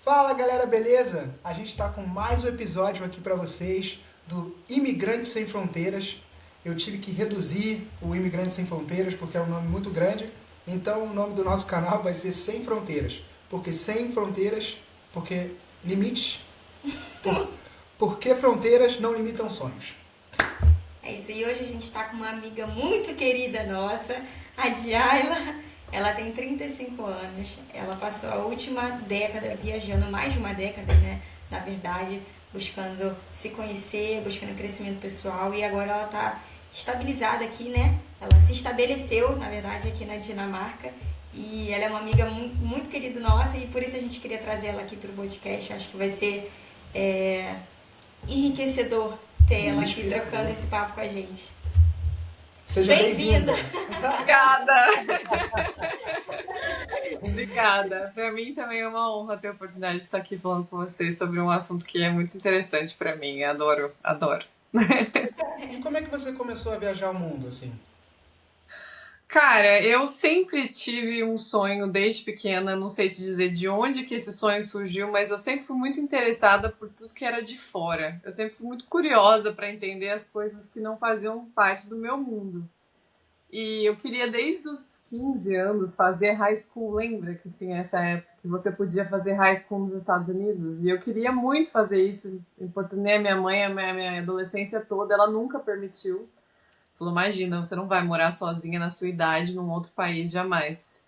Fala galera, beleza? A gente está com mais um episódio aqui para vocês do Imigrantes Sem Fronteiras. Eu tive que reduzir o Imigrantes Sem Fronteiras porque é um nome muito grande, então o nome do nosso canal vai ser Sem Fronteiras. Porque sem fronteiras, porque limites, por, porque fronteiras não limitam sonhos. É isso, e hoje a gente está com uma amiga muito querida nossa, a Djaila. Ela tem 35 anos, ela passou a última década viajando, mais de uma década, né, na verdade, buscando se conhecer, buscando crescimento pessoal, e agora ela está estabilizada aqui, né? Ela se estabeleceu, na verdade, aqui na Dinamarca, e ela é uma amiga muito, muito querida nossa, e por isso a gente queria trazer ela aqui para o podcast. Acho que vai ser enriquecedor ter ela aqui trocando esse papo com a gente. Seja Bem-vinda! Obrigada! Obrigada. Para mim também é uma honra ter a oportunidade de estar aqui falando com vocês sobre um assunto que é muito interessante para mim. Adoro, adoro. E como é que você começou a viajar o mundo, assim? Cara, eu sempre tive um sonho desde pequena, não sei te dizer de onde que esse sonho surgiu, mas eu sempre fui muito interessada por tudo que era de fora. Eu sempre fui muito curiosa para entender as coisas que não faziam parte do meu mundo. E eu queria, desde os 15 anos, fazer high school. Lembra que tinha essa época que você podia fazer high school nos Estados Unidos? E eu queria muito fazer isso. Importunei a minha mãe, a minha adolescência toda, ela nunca permitiu. Falou, imagina, você não vai morar sozinha na sua idade num outro país, jamais.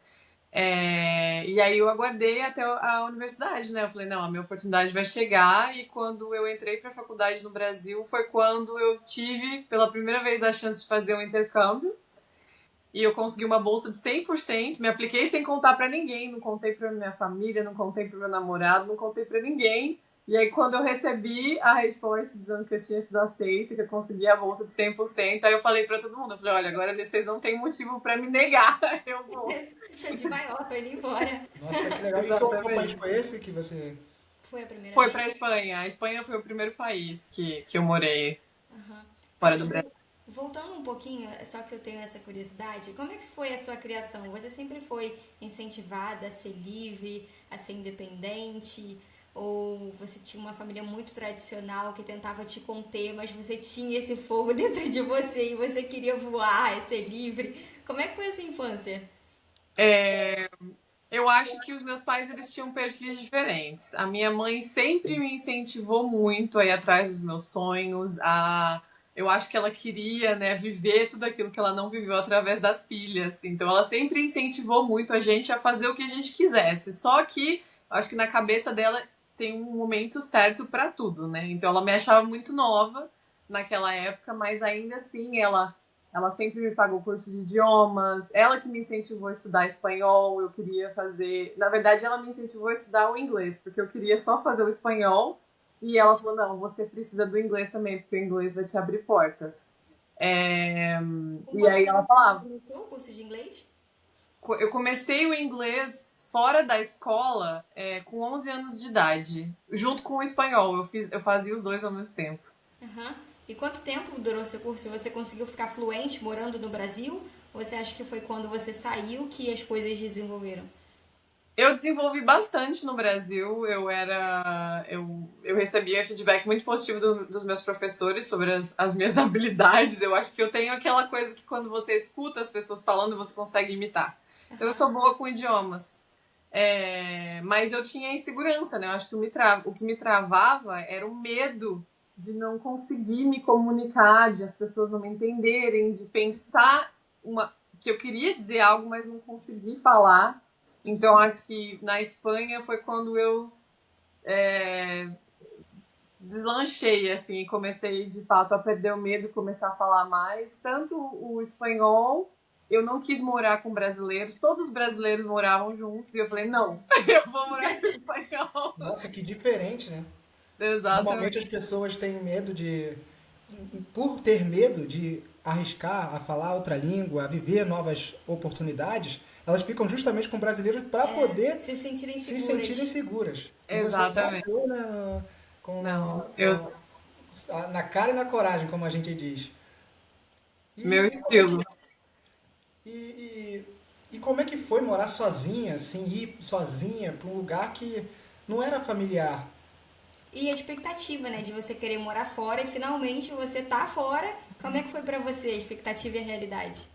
E aí eu aguardei até a universidade, né? Eu falei, não, a minha oportunidade vai chegar. E quando eu entrei para a faculdade no Brasil, foi quando eu tive, pela primeira vez, a chance de fazer um intercâmbio. E eu consegui uma bolsa de 100%, me apliquei sem contar pra ninguém, não contei pra minha família, não contei pro meu namorado, não contei pra ninguém. E aí quando eu recebi a resposta dizendo que eu tinha sido aceita, que eu consegui a bolsa de 100%, aí eu falei pra todo mundo, eu falei, olha, agora vocês não têm motivo pra me negar, eu vou. Sou de maior, tô indo embora. Nossa, que legal. E qual país foi esse que você... Foi a primeira Foi vez? pra Espanha. A Espanha foi o primeiro país que eu morei Uhum. fora do Brasil. Voltando um pouquinho, só que eu tenho essa curiosidade, como é que foi a sua criação? Você sempre foi incentivada a ser livre, a ser independente? Ou você tinha uma família muito tradicional que tentava te conter, mas você tinha esse fogo dentro de você e você queria voar, ser livre? Como é que foi essa infância? Eu acho que os meus pais eles tinham perfis diferentes. A minha mãe sempre me incentivou muito a ir atrás dos meus sonhos. Eu acho que ela queria, né, viver tudo aquilo que ela não viveu através das filhas. Então ela sempre incentivou muito a gente a fazer o que a gente quisesse. Só que eu acho que na cabeça dela tem um momento certo para tudo, né? Então ela me achava muito nova naquela época, mas ainda assim ela sempre me pagou curso de idiomas, ela que me incentivou a estudar espanhol, eu queria fazer... Na verdade, ela me incentivou a estudar o inglês, porque eu queria só fazer o espanhol, e ela falou, não, você precisa do inglês também, porque o inglês vai te abrir portas. Com E aí quantos ela anos você falava, começou o curso de inglês? eu comecei o inglês fora da escola com 11 anos de idade, junto com o espanhol, eu fazia os dois ao mesmo tempo. Uhum. E quanto tempo durou o seu curso? Você conseguiu ficar fluente morando no Brasil? Ou você acha que foi quando você saiu que as coisas desenvolveram? Eu desenvolvi bastante no Brasil. Eu recebia feedback muito positivo dos meus professores sobre as minhas habilidades. Eu acho que eu tenho aquela coisa que quando você escuta as pessoas falando, você consegue imitar. Então eu sou boa com idiomas. Mas eu tinha insegurança, né? Eu acho que o que me travava era o medo de não conseguir me comunicar, de as pessoas não me entenderem, de pensar que eu queria dizer algo, mas não conseguir falar. Então, acho que na Espanha foi quando eu deslanchei, assim, e comecei, de fato, a perder o medo e começar a falar mais. Tanto o espanhol, eu não quis morar com brasileiros, todos os brasileiros moravam juntos, e eu falei, não, eu vou morar com espanhol. Nossa, que diferente, né? Normalmente Exatamente. as pessoas têm medo de, por ter medo de arriscar a falar outra língua, a viver novas oportunidades, elas ficam justamente com brasileiros para poder Se sentirem se seguras. sentirem seguras. E você Exatamente. bateu né, Não, eu... na cara e na coragem, como a gente diz. Meu E como é estilo. que, e, e, e como é que foi morar sozinha, assim, ir sozinha para um lugar que não era familiar. E a expectativa, né, de você querer morar fora e finalmente você tá fora. Como é que foi pra você a expectativa e a realidade?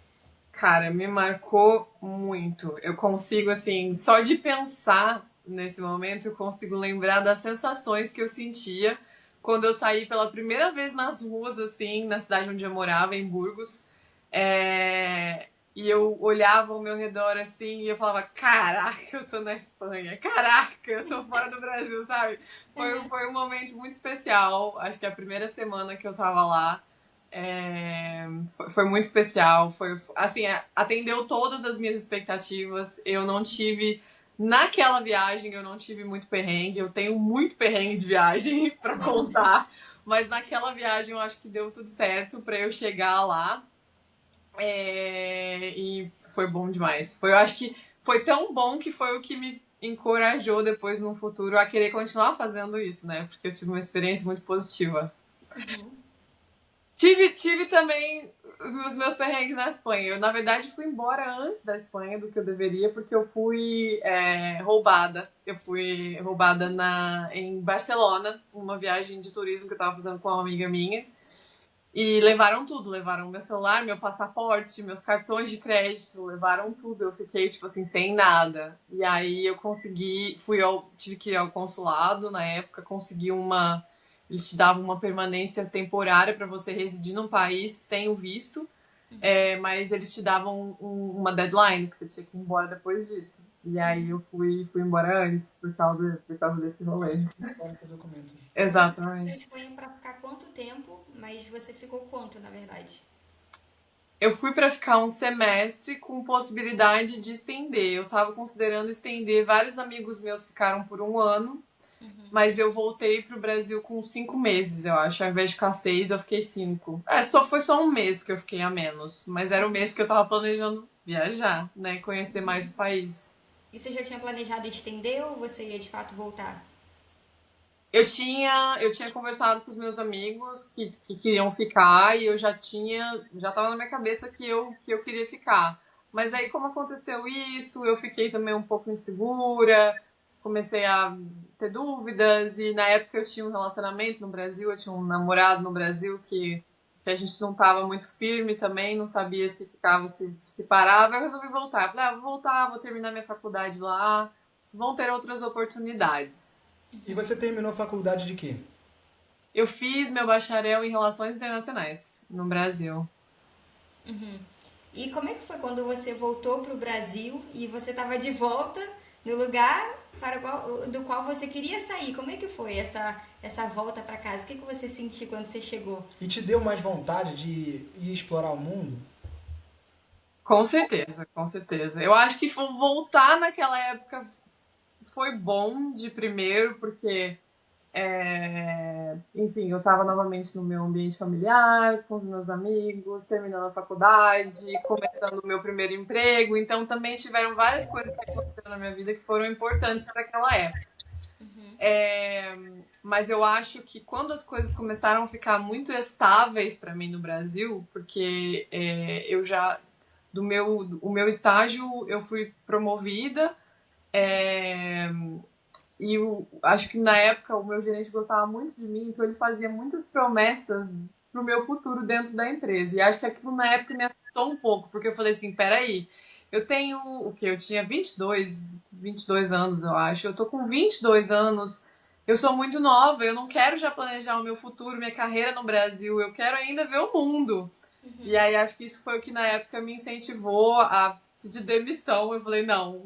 Cara, me marcou muito. Eu consigo, assim, só de pensar nesse momento, eu consigo lembrar das sensações que eu sentia quando eu saí pela primeira vez nas ruas, assim, na cidade onde eu morava, em Burgos. E eu olhava ao meu redor, assim, e eu falava: Caraca, eu tô na Espanha. Caraca, eu tô fora do Brasil, sabe? Foi um momento muito especial. Acho que a primeira semana que eu tava lá. Foi muito especial, foi assim, atendeu todas as minhas expectativas. Eu não tive naquela viagem, eu não tive muito perrengue. Eu tenho muito perrengue de viagem pra contar, mas naquela viagem eu acho que deu tudo certo pra eu chegar lá. E foi bom demais. Eu acho que foi tão bom que foi o que me encorajou depois no futuro a querer continuar fazendo isso, né? Porque eu tive uma experiência muito positiva. Uhum. Tive também os meus perrengues na Espanha. Eu, na verdade, fui embora antes da Espanha do que eu deveria, porque eu fui roubada. Eu fui roubada em Barcelona, uma viagem de turismo que eu tava fazendo com uma amiga minha. E levaram tudo, levaram meu celular, meu passaporte, meus cartões de crédito, levaram tudo. Eu fiquei, tipo assim, sem nada. E aí eu tive que ir ao consulado na época, consegui eles te davam uma permanência temporária para você residir num país sem o visto, mas eles te davam uma deadline, que você tinha que ir embora depois disso. E aí eu fui embora antes, por causa desse rolê. Falta documentos. Você foi pra Exatamente. Espanha pra ficar quanto tempo? Mas você ficou quanto, na verdade? Eu fui para ficar um semestre com possibilidade de estender. Eu estava considerando estender. Vários amigos meus ficaram por um ano, mas eu voltei pro Brasil com 5 meses, eu acho. Ao invés de ficar 6, eu fiquei 5. Foi só um mês que eu fiquei a menos, mas era o mês que eu tava planejando viajar, né? Conhecer mais o país. E você já tinha planejado estender ou você ia de fato voltar? Eu tinha conversado com os meus amigos que queriam ficar e já tava na minha cabeça que eu queria ficar. Mas aí, como aconteceu isso, eu fiquei também um pouco insegura, comecei a ter dúvidas e na época eu tinha um relacionamento no Brasil, eu tinha um namorado no Brasil que a gente não tava muito firme também, não sabia se ficava, se parava. Eu resolvi voltar. Falei, vou voltar, vou terminar minha faculdade lá, vão ter outras oportunidades. E você terminou faculdade de quê? Eu fiz meu bacharel em Relações Internacionais no Brasil. E como é que foi quando você voltou pro Brasil e você estava de volta no lugar do qual você queria sair? Como é que foi essa volta para casa? O que você sentiu quando você chegou? E te deu mais vontade de ir explorar o mundo? Com certeza, com certeza. Eu acho que voltar naquela época foi bom de primeiro, porque, enfim, eu estava novamente no meu ambiente familiar, com os meus amigos, terminando a faculdade, começando o meu primeiro emprego. Então, também tiveram várias coisas que aconteceram na minha vida que foram importantes para aquela época. Mas eu acho que quando as coisas começaram a ficar muito estáveis para mim no Brasil, porque o meu estágio eu fui promovida, e acho que na época o meu gerente gostava muito de mim, então ele fazia muitas promessas pro meu futuro dentro da empresa. E acho que aquilo na época me assustou um pouco, porque eu falei assim, peraí, eu tenho o quê? Eu tinha 22 anos, eu acho. Eu tô com 22 anos, eu sou muito nova, eu não quero já planejar o meu futuro, minha carreira no Brasil, eu quero ainda ver o mundo. E aí acho que isso foi o que na época me incentivou a pedir demissão. Eu falei, não,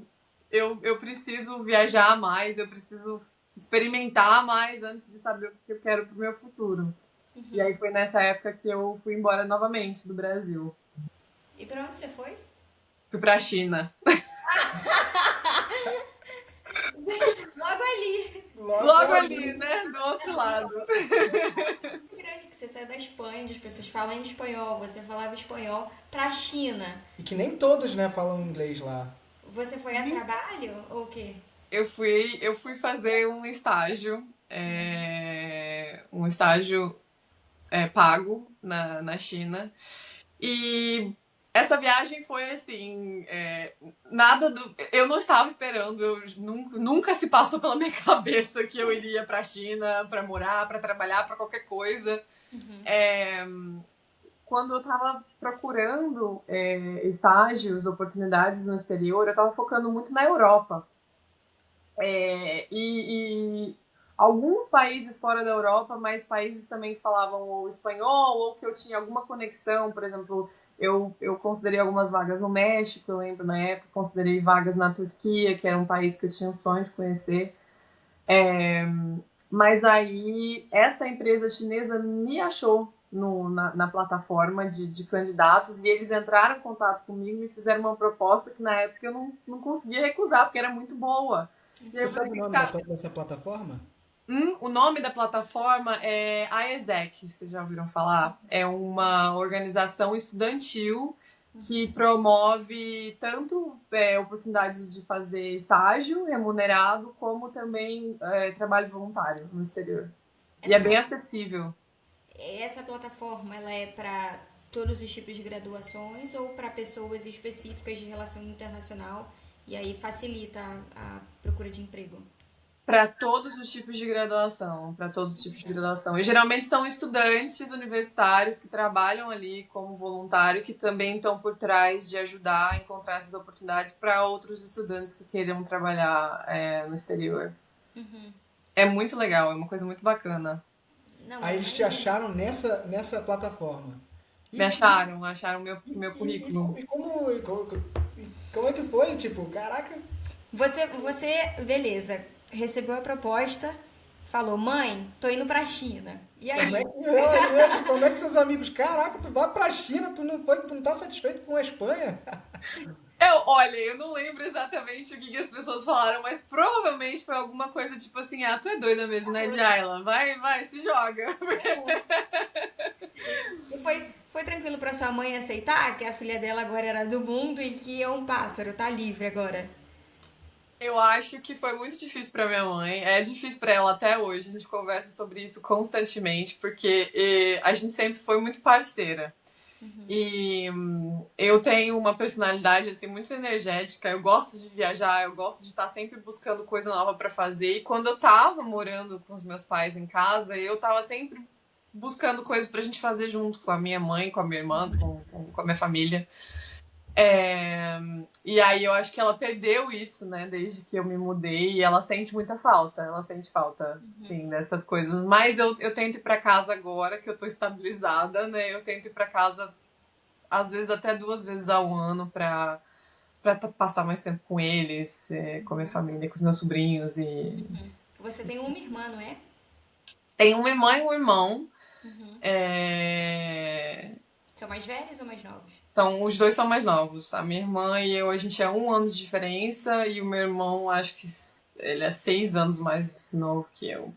eu preciso viajar mais, eu preciso experimentar mais antes de saber o que eu quero pro meu futuro. E aí foi nessa época que eu fui embora novamente do Brasil. E para onde você foi? Fui pra China. Logo ali. Logo ali, né? Do outro lado. Que grande que você saiu da Espanha, onde as pessoas falam em espanhol, você falava espanhol, pra China. E que nem todos, né, falam inglês lá. Você foi a trabalho ou o quê? Eu fui fazer um estágio pago na China. E Essa viagem foi assim, nada do. Eu não estava esperando, nunca se passou pela minha cabeça que eu iria para a China para morar, para trabalhar, para qualquer coisa. Quando eu estava procurando estágios, oportunidades no exterior, eu estava focando muito na Europa. E alguns países fora da Europa, mas países também que falavam ou espanhol ou que eu tinha alguma conexão, por exemplo, eu considerei algumas vagas no México, eu lembro na época, considerei vagas na Turquia, que era um país que eu tinha um sonho de conhecer. Mas aí essa empresa chinesa me achou na plataforma de candidatos e eles entraram em contato comigo e me fizeram uma proposta que na época eu não conseguia recusar, porque era muito boa. E Você eu sabe o falei, nome cara, dessa plataforma? o nome da plataforma é AESEC, vocês já ouviram falar? É uma organização estudantil que promove tanto oportunidades de fazer estágio remunerado, como também trabalho voluntário no exterior. E é bem acessível. Essa plataforma, ela é para todos os tipos de graduações ou para pessoas específicas de relação internacional e aí facilita a procura de emprego? Para todos os tipos de graduação, para todos os tipos de graduação. E geralmente são estudantes universitários que trabalham ali como voluntário, que também estão por trás de ajudar a encontrar essas oportunidades para outros estudantes que queiram trabalhar no exterior. É muito legal, é uma coisa muito bacana. Não, Aí eles te acharam nessa plataforma. Me acharam meu currículo. Como é que foi? Tipo, caraca, Beleza, recebeu a proposta, falou, mãe, tô indo pra China. E aí? como é que seus amigos, caraca, tu vai pra China, tu não tá satisfeito com a Espanha? Olha, eu não lembro exatamente o que as pessoas falaram, mas provavelmente foi alguma coisa tipo assim, tu é doida mesmo, né, Jaila? Vai, se joga. Foi tranquilo pra sua mãe aceitar que a filha dela agora era do mundo e que é um pássaro, tá livre agora? Eu acho que foi muito difícil pra minha mãe. É difícil pra ela até hoje. A gente conversa sobre isso constantemente, porque a gente sempre foi muito parceira. E eu tenho uma personalidade assim muito energética. Eu gosto de viajar, eu gosto de estar sempre buscando coisa nova pra fazer. E quando eu tava morando com os meus pais em casa, eu tava sempre buscando coisas pra gente fazer junto com a minha mãe, com a minha irmã, com a minha família. E aí eu acho que ela perdeu isso, né, desde que eu me mudei, e ela sente muita falta, sim, dessas coisas. Mas eu tento ir pra casa agora, que eu tô estabilizada, né, eu tento ir pra casa, às vezes até 2 vezes ao ano, pra passar mais tempo com eles, com a minha família, com os meus sobrinhos. E Você tem uma irmã, não é? tem uma irmã e um irmão. São mais velhos ou mais novos? Então, os dois são mais novos. A minha irmã e eu, a gente é 1 ano de diferença. E o meu irmão, acho que ele é 6 anos mais novo que eu.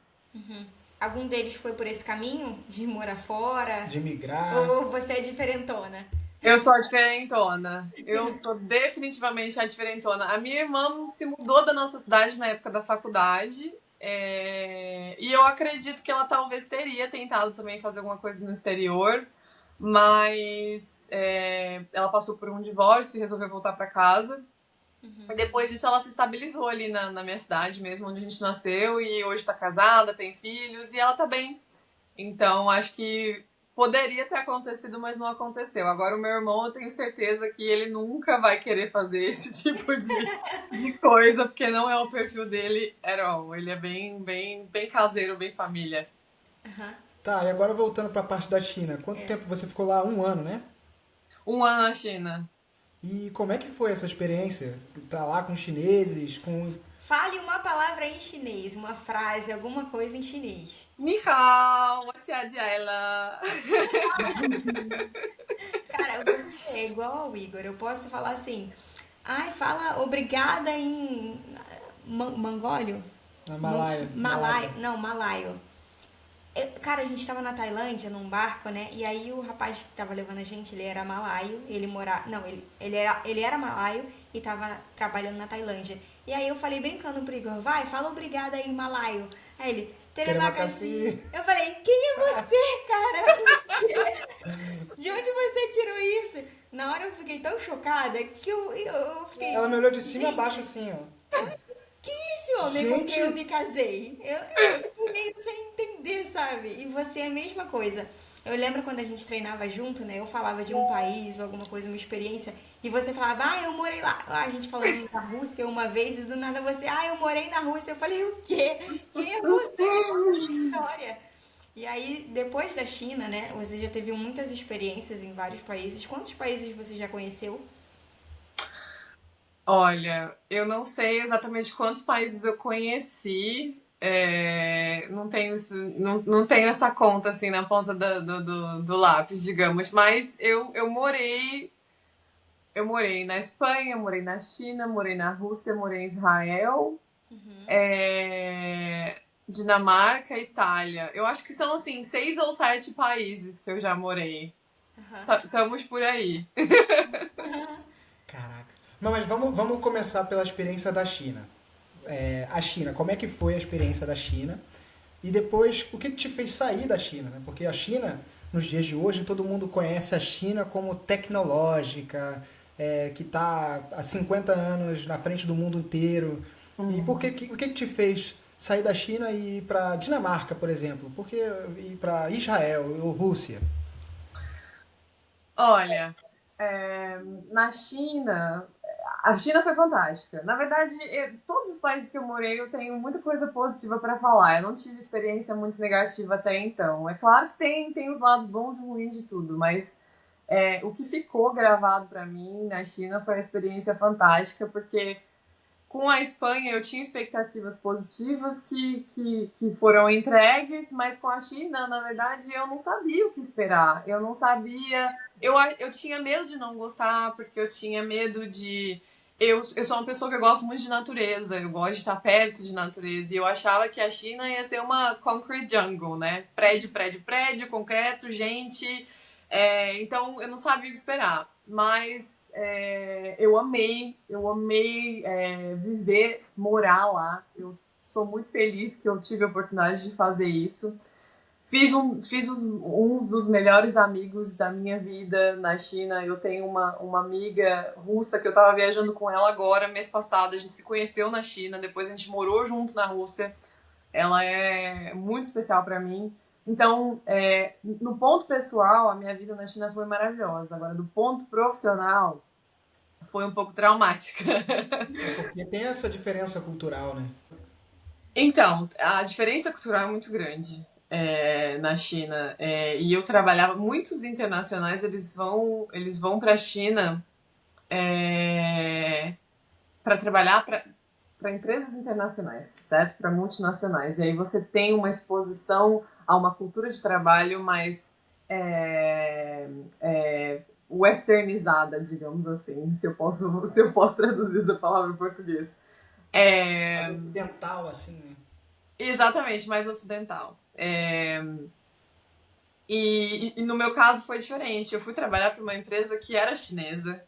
Algum deles foi por esse caminho? De morar fora? De migrar. Ou você é diferentona? Eu sou a diferentona. Eu sou definitivamente a diferentona. A minha irmã se mudou da nossa cidade na época da faculdade. E eu acredito que ela talvez teria tentado também fazer alguma coisa no exterior. Mas ela passou por um divórcio e resolveu voltar para casa. E depois disso ela se estabilizou ali na minha cidade mesmo, onde a gente nasceu. E hoje tá casada, tem filhos e ela tá bem. Então acho que poderia ter acontecido, mas não aconteceu. Agora o meu irmão, eu tenho certeza que ele nunca vai querer fazer esse tipo de coisa, porque não é o perfil dele at all. Ele é bem caseiro, bem família. Tá, e agora voltando pra parte da China. Quanto tempo você ficou lá? 1 ano, né? 1 ano na China. E como é que foi essa experiência? Tá lá com os chineses, com... Fale uma palavra em chinês, uma frase, alguma coisa em chinês. Ni hao, watia jiaila. Cara, você é igual ao Igor. Eu posso falar assim, fala obrigada em mongólio? Na Malaia. Malaio. Cara, a gente tava na Tailândia, num barco, né? E aí o rapaz que tava levando a gente, ele era malaio, ele era malaio e tava trabalhando na Tailândia. E aí eu falei brincando pro Igor, fala obrigada aí em malaio. Aí ele, terima kasih. Eu falei, quem é você, cara? De onde você tirou isso? Na hora eu fiquei tão chocada que eu fiquei. Ela me olhou de cima a Gente, baixo assim, ó. esse homem com quem eu me casei. Eu fiquei meio sem entender, sabe? E você é a mesma coisa. Eu lembro quando a gente treinava junto, né? Eu falava de um país ou alguma coisa, uma experiência, e você falava, eu morei lá. A gente falando da Rússia uma vez, e do nada você, eu morei na Rússia. Eu falei, o quê? Quem é você? Me conta essa história. E aí, depois da China, né? Você já teve muitas experiências em vários países. Quantos países você já conheceu? Olha, eu não sei exatamente quantos países eu conheci. Não tenho não tenho essa conta assim na ponta do lápis, digamos. Mas eu morei na Espanha, morei na China, morei na Rússia, morei em Israel, Dinamarca, Itália. Eu acho que são assim 6 ou 7 países que eu já morei. Estamos por aí. Caraca. Não, mas vamos começar pela experiência da China. A China, como é que foi a experiência da China? E depois, o que te fez sair da China? Né? Porque a China, nos dias de hoje, todo mundo conhece a China como tecnológica, que está há 50 anos na frente do mundo inteiro. E o que te fez sair da China e ir para Dinamarca, por exemplo? Por que ir para Israel ou Rússia? Olha, na China, a China foi fantástica. Na verdade, todos os países que eu morei, eu tenho muita coisa positiva para falar. Eu não tive experiência muito negativa até então. É claro que tem os lados bons e ruins de tudo, mas o que ficou gravado para mim na China foi a experiência fantástica, porque com a Espanha eu tinha expectativas positivas que foram entregues, mas com a China, na verdade, eu não sabia o que esperar. Eu não sabia. Eu tinha medo de não gostar, porque eu tinha medo de. Eu sou uma pessoa que eu gosto muito de natureza, eu gosto de estar perto de natureza, e eu achava que a China ia ser uma concrete jungle, né? Prédio, prédio, prédio, concreto, gente. Então eu não sabia o que esperar. Mas eu amei viver, morar lá. Eu sou muito feliz que eu tive a oportunidade de fazer isso. Fiz um dos melhores amigos da minha vida na China. Eu tenho uma amiga russa que eu tava viajando com ela agora, mês passado. A gente se conheceu na China, depois a gente morou junto na Rússia. Ela é muito especial para mim. Então, no ponto pessoal, a minha vida na China foi maravilhosa. Agora, do ponto profissional, foi um pouco traumática. Porque tem essa diferença cultural, né? Então, a diferença cultural é muito grande na China. E eu trabalhava, muitos internacionais, eles vão para a China para trabalhar para empresas internacionais, certo? Para multinacionais. E aí você tem uma exposição a uma cultura de trabalho mais westernizada, digamos assim, se eu posso traduzir essa palavra em português. Ocidental, assim, né? Exatamente, mais ocidental. E no meu caso foi diferente. Eu fui trabalhar para uma empresa que era chinesa.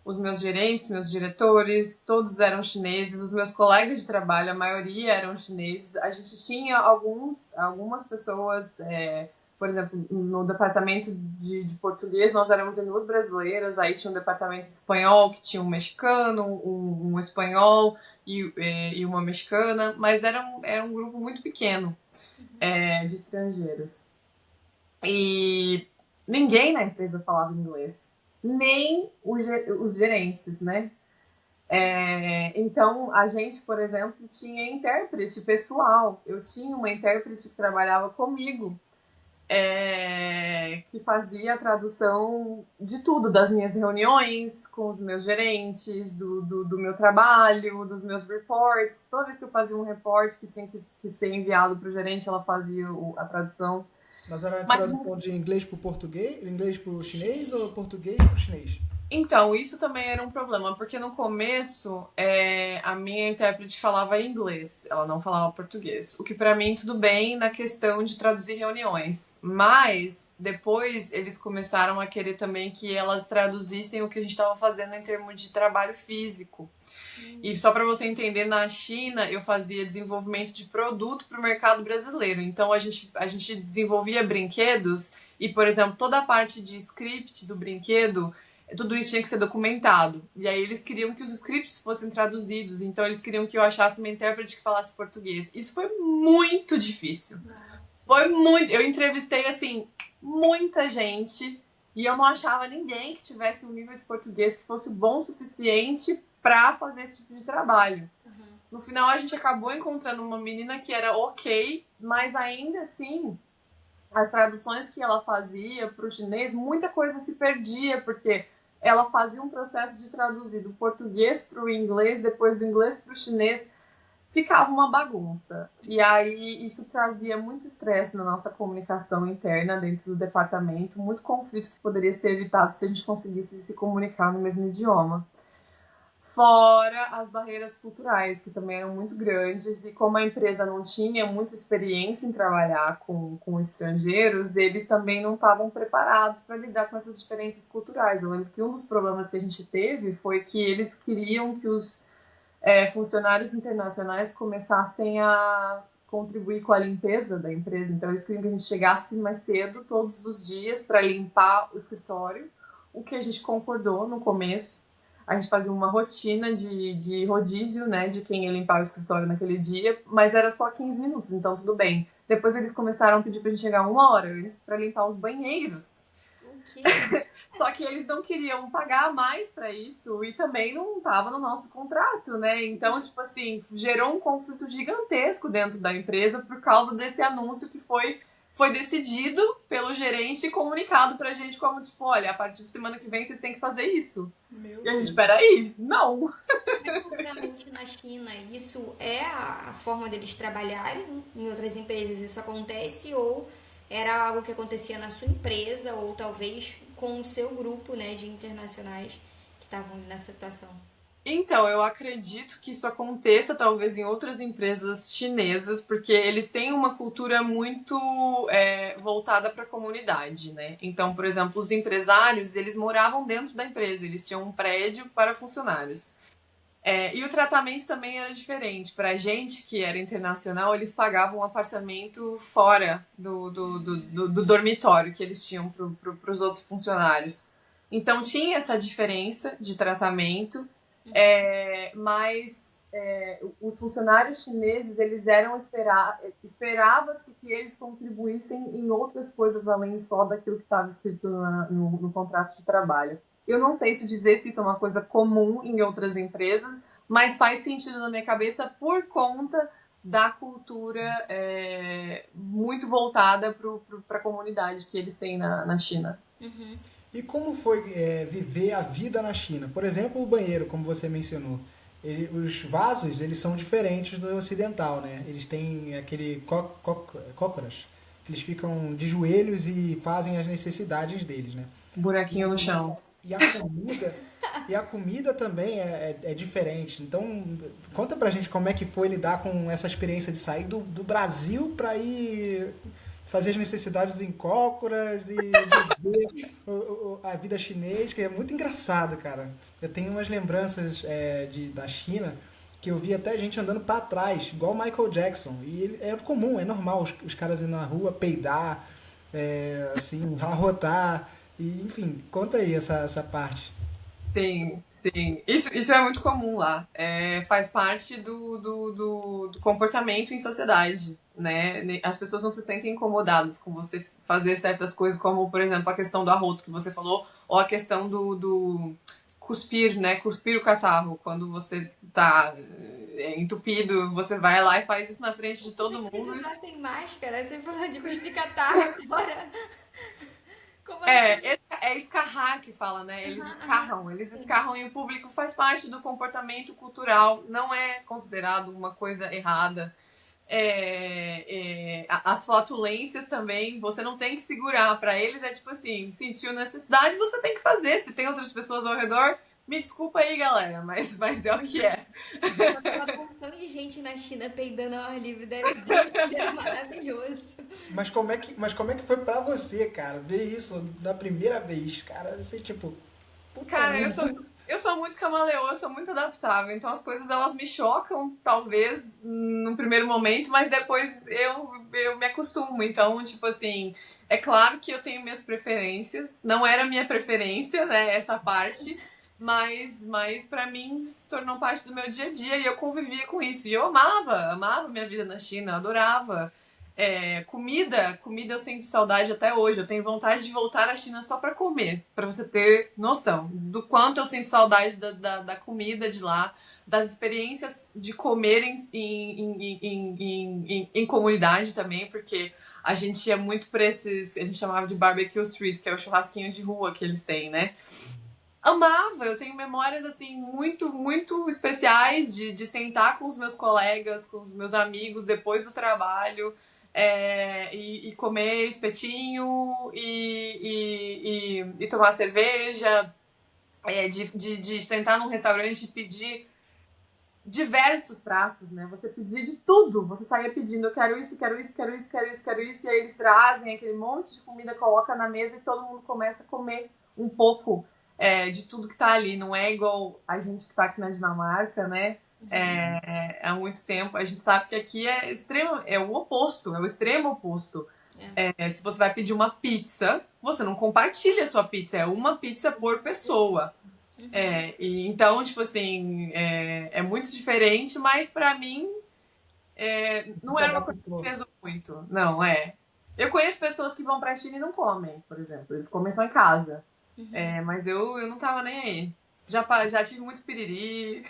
Os meus gerentes, meus diretores, todos eram chineses. Os meus colegas de trabalho, a maioria eram chineses. A gente tinha algumas pessoas, por exemplo, no departamento de português, nós éramos em 2 brasileiras. Aí tinha um departamento de espanhol, que tinha um mexicano, um espanhol e uma mexicana. Mas era um grupo muito pequeno de estrangeiros. E ninguém na empresa falava inglês, nem os gerentes, né? Então, a gente, por exemplo, tinha intérprete pessoal. Eu tinha uma intérprete que trabalhava comigo, que fazia a tradução de tudo, das minhas reuniões com os meus gerentes, do meu trabalho, dos meus reports. Toda vez que eu fazia um report que tinha que ser enviado para o gerente, ela fazia a tradução. Mas era a Mas tradução de inglês para o português, inglês para o chinês ou português para o chinês? Então, isso também era um problema, porque no começo a minha intérprete falava inglês, ela não falava português. O que pra mim tudo bem na questão de traduzir reuniões. Mas depois eles começaram a querer também que elas traduzissem o que a gente estava fazendo em termos de trabalho físico. E só para você entender, na China eu fazia desenvolvimento de produto para o mercado brasileiro. Então a gente desenvolvia brinquedos e, por exemplo, toda a parte de script do brinquedo tudo isso tinha que ser documentado. E aí eles queriam que os scripts fossem traduzidos, então eles queriam que eu achasse uma intérprete que falasse português. Isso foi muito difícil. Nossa. Foi muito. Eu entrevistei, assim, muita gente e eu não achava ninguém que tivesse um nível de português que fosse bom o suficiente para fazer esse tipo de trabalho. No final, a gente acabou encontrando uma menina que era ok, mas ainda assim, as traduções que ela fazia para o chinês, muita coisa se perdia, porque ela fazia um processo de traduzir do português para o inglês, depois do inglês para o chinês, ficava uma bagunça. E aí isso trazia muito estresse na nossa comunicação interna dentro do departamento, muito conflito que poderia ser evitado se a gente conseguisse se comunicar no mesmo idioma. Fora as barreiras culturais, que também eram muito grandes, e como a empresa não tinha muita experiência em trabalhar com estrangeiros, eles também não estavam preparados para lidar com essas diferenças culturais. Eu lembro que um dos problemas que a gente teve foi que eles queriam que os funcionários internacionais começassem a contribuir com a limpeza da empresa. Então, eles queriam que a gente chegasse mais cedo todos os dias para limpar o escritório, o que a gente concordou no começo. A gente fazia uma rotina de rodízio, né, de quem ia limpar o escritório naquele dia, mas era só 15 minutos, então tudo bem. Depois eles começaram a pedir pra gente chegar 1 hora antes para limpar os banheiros. Só que eles não queriam pagar mais pra isso e também não tava no nosso contrato, né? Então, tipo assim, gerou um conflito gigantesco dentro da empresa por causa desse anúncio que foi decidido pelo gerente e comunicado pra gente como, tipo, olha, a partir de semana que vem vocês têm que fazer isso. E a gente, peraí, não. Propriamente na China, isso é a forma deles trabalharem? Em outras empresas isso acontece? Ou era algo que acontecia na sua empresa? Ou talvez com o seu grupo, né, de internacionais que estavam nessa situação? Então, eu acredito que isso aconteça talvez em outras empresas chinesas, porque eles têm uma cultura muito voltada para a comunidade, né? Então, por exemplo, os empresários, eles moravam dentro da empresa, eles tinham um prédio para funcionários. E o tratamento também era diferente. Para a gente que era internacional, eles pagavam um apartamento fora do dormitório que eles tinham para os outros funcionários. Então, tinha essa diferença de tratamento. Mas os funcionários chineses, eles eram esperava-se que eles contribuíssem em outras coisas além só daquilo que estava escrito no contrato de trabalho. Eu não sei te dizer se isso é uma coisa comum em outras empresas, mas faz sentido na minha cabeça por conta da cultura muito voltada para a comunidade que eles têm na China. Uhum. E como foi viver a vida na China? Por exemplo, o banheiro, como você mencionou. Os vasos, eles são diferentes do ocidental, né? Eles têm aquele cócoras, que eles ficam de joelhos e fazem as necessidades deles, né? Buraquinho no chão. E a comida também é diferente. Então, conta pra gente como é que foi lidar com essa experiência de sair do Brasil pra ir fazer as necessidades em cócoras e viver a vida chinês, que é muito engraçado, cara. Eu tenho umas lembranças da China que eu vi até gente andando pra trás, igual o Michael Jackson. E é comum, é normal os caras ir na rua peidar, assim, arrotar. E, enfim, conta aí essa parte. Sim, sim. Isso é muito comum lá. Faz parte do comportamento em sociedade, né? As pessoas não se sentem incomodadas com você fazer certas coisas, como, por exemplo, a questão do arroto que você falou, ou a questão do cuspir, né? Cuspir o catarro. Quando você tá entupido, você vai lá e faz isso na frente de todo mundo. Vocês usar sem máscara? Você falou de cuspir catarro agora. Como assim? É escarrar que fala, né? Eles escarram e o público faz parte do comportamento cultural, não é considerado uma coisa errada. As flatulências também, você não tem que segurar. Pra eles é tipo assim, sentiu necessidade, você tem que fazer. Se tem outras pessoas ao redor, me desculpa aí, galera, mas é o que é. Uma porção de gente na China peidando ao ar livre deve ser maravilhoso. Mas como é que foi pra você, cara, ver isso da primeira vez? Cara, você tipo... Puta Cara, merda. eu sou muito camaleoa, eu sou muito adaptável, então as coisas elas me chocam, talvez, no primeiro momento, mas depois eu me acostumo. Então, tipo assim, É claro que eu tenho minhas preferências, não era minha preferência, né, essa parte, mas para mim se tornou parte do meu dia a dia e eu convivia com isso. E eu amava minha vida na China, eu adorava. Comida eu sinto saudade até hoje. Eu tenho vontade de voltar à China só para comer, para você ter noção do quanto eu sinto saudade da comida de lá, das experiências de comer em comunidade também, porque a gente ia muito pra esses, a gente chamava de barbecue street, que é o churrasquinho de rua que eles têm, né? Amava, eu tenho memórias assim muito especiais de sentar com os meus colegas, com os meus amigos depois do trabalho, e comer espetinho e tomar cerveja, de sentar num restaurante e pedir diversos pratos, né? Você pedia de tudo, você saía pedindo, eu quero isso, quero isso, quero isso, quero isso, quero isso, e aí eles trazem aquele monte de comida, coloca na mesa e todo mundo começa a comer um pouco de tudo que tá ali. Não é igual a gente que tá aqui na Dinamarca, né? Há muito tempo. A gente sabe que aqui é o oposto, é o extremo oposto. Se você vai pedir uma pizza, você não compartilha a sua pizza, é uma pizza por pessoa. Então, tipo assim, é muito diferente, mas pra mim não Se era uma coisa que adaptou. pesou muito. Não, Eu conheço pessoas que vão pra China e não comem, por exemplo. Eles comem só em casa. Mas eu não tava nem aí. Já tive muito piriri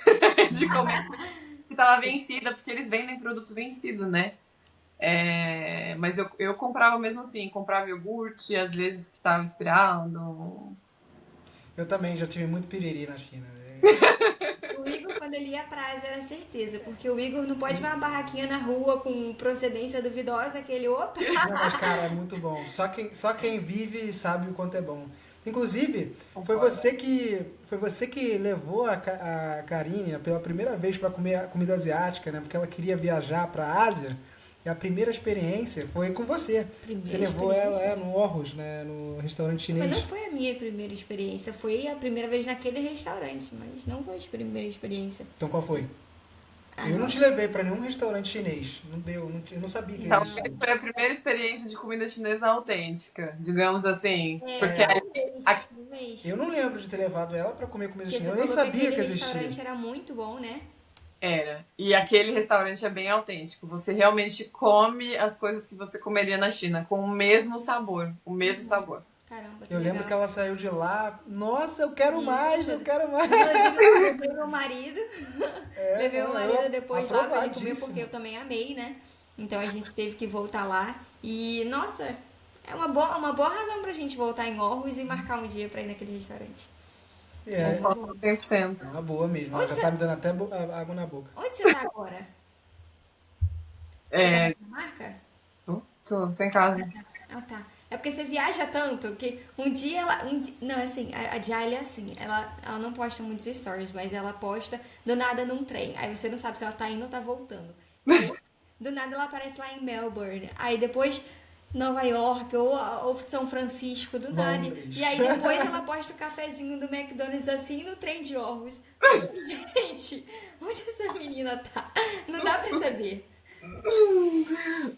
de comer coisa que tava vencida, porque eles vendem produto vencido, né? Mas eu comprava mesmo assim, comprava iogurte, às vezes que tava inspirado. Eu também já tive muito piriri na China. O Igor, quando ele ia pra Ásia, era certeza, porque o Igor não pode ver uma barraquinha na rua com procedência duvidosa, que ele, opa! Não, mas cara, é muito bom. Só quem vive sabe o quanto é bom. Inclusive, foi você que levou a Karine pela primeira vez para comer a comida asiática, né? Porque ela queria viajar para a Ásia. E a primeira experiência foi com você. Primeira Você levou ela experiência? No Aarhus, né? No restaurante Mas não chinês. foi a minha primeira experiência, foi a primeira vez naquele restaurante, mas não foi a primeira experiência. Então qual foi? Ah, Eu não te levei para nenhum restaurante chinês. Não deu, eu não sabia que Então, existia. foi a primeira experiência de comida chinesa autêntica, digamos assim. Porque talvez. Eu não lembro de ter levado ela para comer comida Porque você chinesa. Eu nem falou que sabia aquele que existia. restaurante era muito bom, né? era. E aquele restaurante é bem autêntico. Você realmente come as coisas que você comeria na China, com o mesmo sabor. O mesmo sabor. Caramba, que Eu legal. lembro que ela saiu de lá. Nossa, eu quero mais, eu quero mais. Inclusive, eu levei meu marido. Levei meu não, marido depois lá pra ele comer, aprovadíssimo. porque eu também amei, né? Então a gente teve que voltar lá. E, nossa, é uma boa razão pra gente voltar em Aarhus e marcar um dia pra ir naquele restaurante. É, Concordo 100%. é uma boa mesmo. Onde Já você- tá me dando até água na boca. Onde você tá agora? Você tá na Dinamarca? Tô em casa. Ah, tá. É porque você viaja tanto que um dia ela. Não, assim, a Jayla é assim. Ela não posta muitos stories, mas ela posta do nada num trem. Aí você não sabe se ela tá indo ou tá voltando. Do nada ela aparece lá em Melbourne. Aí depois Nova York ou São Francisco, do nada. Londres. E aí depois ela posta o cafezinho do McDonald's assim no trem de Aarhus. Gente, onde essa menina tá? Não dá pra saber.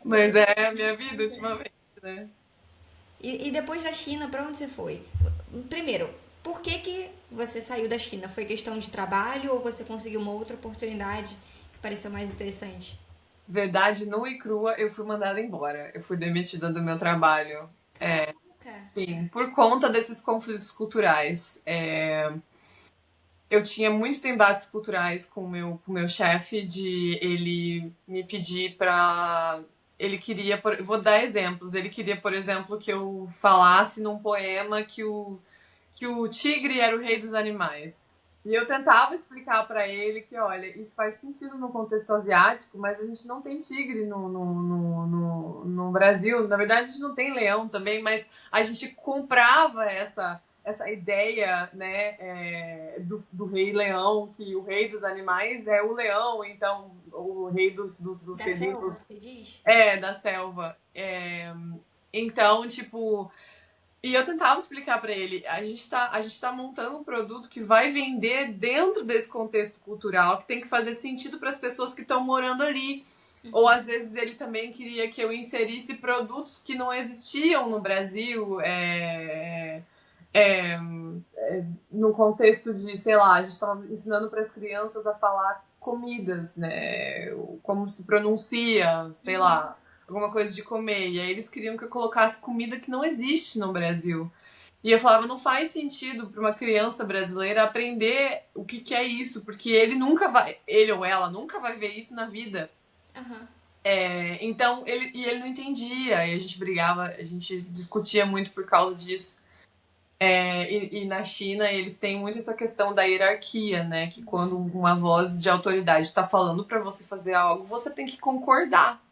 Mas é a minha vida ultimamente, né? E depois da China, pra onde você foi? Primeiro, por que você saiu da China? Foi questão de trabalho ou você conseguiu uma outra oportunidade que pareceu mais interessante? Verdade nua e crua, eu fui mandada embora. Eu fui demitida do meu trabalho. Cara, Sim, por conta desses conflitos culturais. Eu tinha muitos embates culturais com o meu chefe, de ele me pedir pra. Ele queria. Vou dar exemplos. Ele queria, por exemplo, que eu falasse num poema que o tigre era o rei dos animais. E eu tentava explicar pra ele que, olha, isso faz sentido no contexto asiático, mas a gente não tem tigre no Brasil. Na verdade, a gente não tem leão também, mas a gente comprava essa ideia, né, do rei leão, que o rei dos animais é o leão, então o rei dos da felinos selva, você diz? da selva. Então, tipo, e eu tentava explicar pra ele, a gente tá montando um produto que vai vender dentro desse contexto cultural, que tem que fazer sentido para as pessoas que estão morando ali. Ou às vezes ele também queria que eu inserisse produtos que não existiam no Brasil, é, no contexto de, sei lá, a gente estava ensinando para as crianças a falar comidas, né? Como se pronuncia, sei lá, alguma coisa de comer. E aí eles queriam que eu colocasse comida que não existe no Brasil. E eu falava, não faz sentido para uma criança brasileira aprender o que, que é isso, porque ele ou ela nunca vai ver isso na vida. Aham. Então, ele não entendia, e a gente brigava, a gente discutia muito por causa disso. E na China, eles têm muito essa questão da hierarquia, né? Que quando uma voz de autoridade está falando para você fazer algo, você tem que concordar.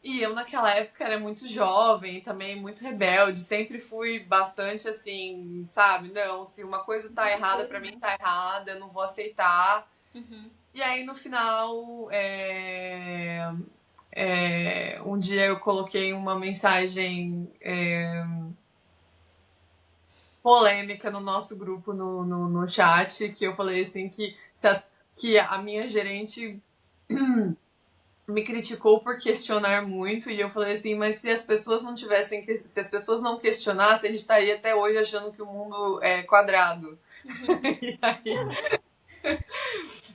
E eu, naquela época, era muito jovem, também muito rebelde, sempre fui bastante assim, sabe? Não, se uma coisa tá errada, pra mim tá errada, eu não vou aceitar. E aí, no final, um dia eu coloquei uma mensagem polêmica no nosso grupo no chat, que eu falei assim que a minha gerente me criticou por questionar muito, e eu falei assim, mas se as pessoas não tivessem, se as pessoas não questionassem, a gente estaria até hoje achando que o mundo é quadrado.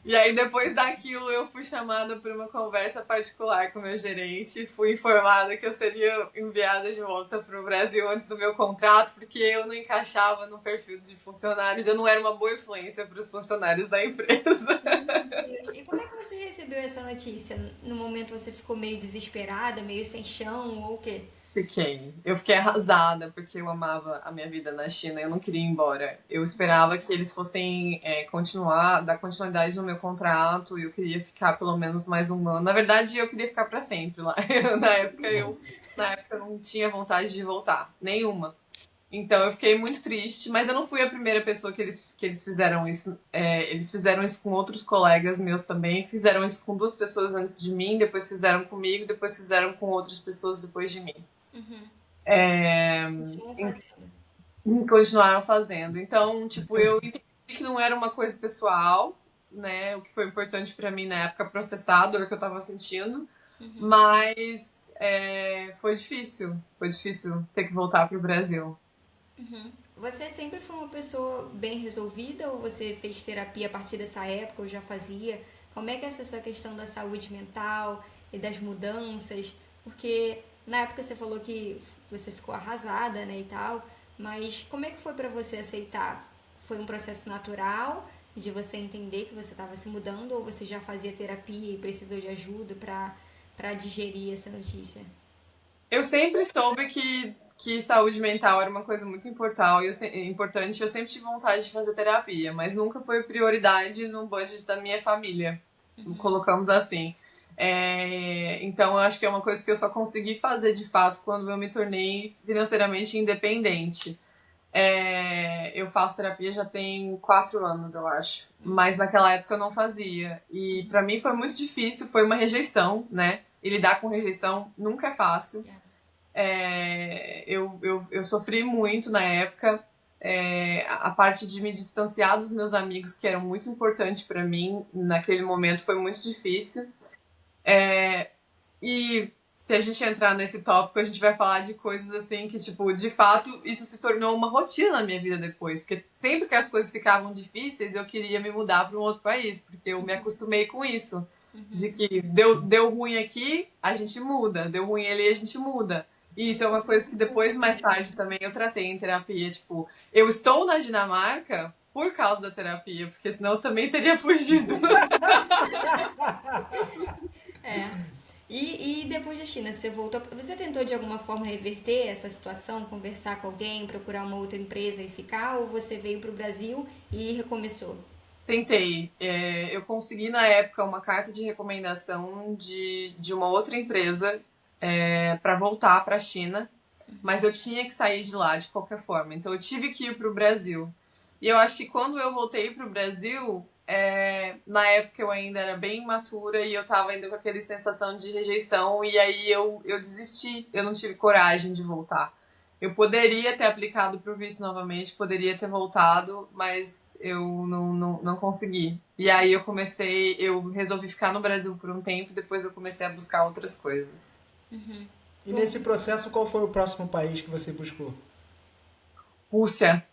E aí, depois daquilo, eu fui chamada para uma conversa particular com o meu gerente. Fui informada que eu seria enviada de volta para o Brasil antes do meu contrato, porque eu não encaixava no perfil de funcionários. Eu não era uma boa influência para os funcionários da empresa. E como é que você recebeu essa notícia? No momento você ficou meio desesperada, meio sem chão ou o quê? Eu fiquei arrasada porque eu amava a minha vida na China, eu não queria ir embora. Eu esperava que eles fossem dar continuidade no meu contrato, e eu queria ficar pelo menos mais um ano. Na verdade, eu queria ficar para sempre lá. Na época eu não tinha vontade de voltar, nenhuma. Então eu fiquei muito triste, mas eu não fui a primeira pessoa que eles fizeram isso. Eles fizeram isso com outros colegas meus também, fizeram isso com 2 pessoas antes de mim, depois fizeram comigo, depois fizeram com outras pessoas depois de mim. Continuam fazendo. Continuaram fazendo. Então, tipo, eu entendi que não era uma coisa pessoal, né? O que foi importante pra mim na época, processar a dor que eu tava sentindo. Mas foi difícil. Foi difícil ter que voltar pro Brasil. Você sempre foi uma pessoa bem resolvida ou você fez terapia a partir dessa época ou já fazia? Como é que é essa sua questão da saúde mental e das mudanças? Porque na época você falou que você ficou arrasada, né, e tal, mas como é que foi pra você aceitar? Foi um processo natural de você entender que você estava se mudando ou você já fazia terapia e precisou de ajuda pra digerir essa notícia? Eu sempre soube que saúde mental era uma coisa muito importante. Eu sempre tive vontade de fazer terapia, mas nunca foi prioridade no budget da minha família. Colocamos assim. Então, eu acho que é uma coisa que eu só consegui fazer de fato quando eu me tornei financeiramente independente. Eu faço terapia já tem 4 anos, eu acho. Mas naquela época eu não fazia. E pra mim foi muito difícil, foi uma rejeição, né? E lidar com rejeição nunca é fácil. Eu sofri muito na época. A parte de me distanciar dos meus amigos, que eram muito importante pra mim naquele momento, foi muito difícil. E se a gente entrar nesse tópico, a gente vai falar de coisas assim que, tipo, de fato, isso se tornou uma rotina na minha vida depois. Porque sempre que as coisas ficavam difíceis, eu queria me mudar para um outro país, porque eu me acostumei com isso. De que deu ruim aqui, a gente muda. Deu ruim ali, a gente muda. E isso é uma coisa que depois, mais tarde, também eu tratei em terapia. Tipo, eu estou na Dinamarca por causa da terapia, porque senão eu também teria fugido. E depois da China, você voltou. Você tentou de alguma forma reverter essa situação, conversar com alguém, procurar uma outra empresa e ficar? Ou você veio para o Brasil e recomeçou? Tentei. Eu consegui na época uma carta de recomendação de uma outra empresa para voltar para a China, mas eu tinha que sair de lá de qualquer forma. Então eu tive que ir para o Brasil. E eu acho que quando eu voltei para o Brasil, na época eu ainda era bem imatura e eu tava ainda com aquela sensação de rejeição, e aí eu desisti, eu não tive coragem de voltar. Eu poderia ter aplicado para o visto novamente, poderia ter voltado, mas eu não consegui. E aí eu resolvi ficar no Brasil por um tempo, depois eu comecei a buscar outras coisas. E nesse processo, qual foi o próximo país que você buscou? Rússia.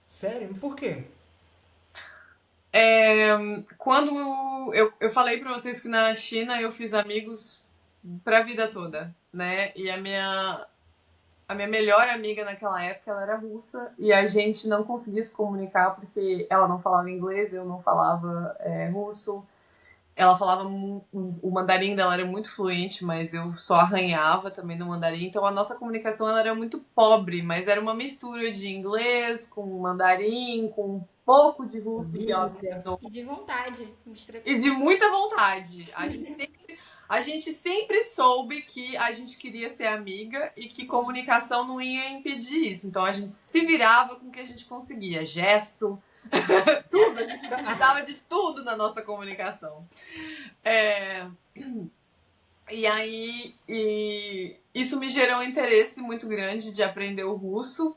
Sério? Por quê? Quando eu falei para vocês que na China eu fiz amigos para a vida toda, né? E a minha melhor amiga naquela época, ela era russa e a gente não conseguia se comunicar porque ela não falava inglês, eu não falava russo. Ela falava o mandarim dela era muito fluente, mas eu só arranhava também no mandarim. Então a nossa comunicação ela era muito pobre, mas era uma mistura de inglês com mandarim, com um pouco de russo que ela me Mímica. ensinou. E de vontade. Mistura E de muita vontade. A gente sempre soube que a gente queria ser amiga e que comunicação não ia impedir isso. Então a gente se virava com o que a gente conseguia. Gesto, tudo. A gente precisava de tudo na nossa comunicação. É, isso me gerou um interesse muito grande de aprender o russo.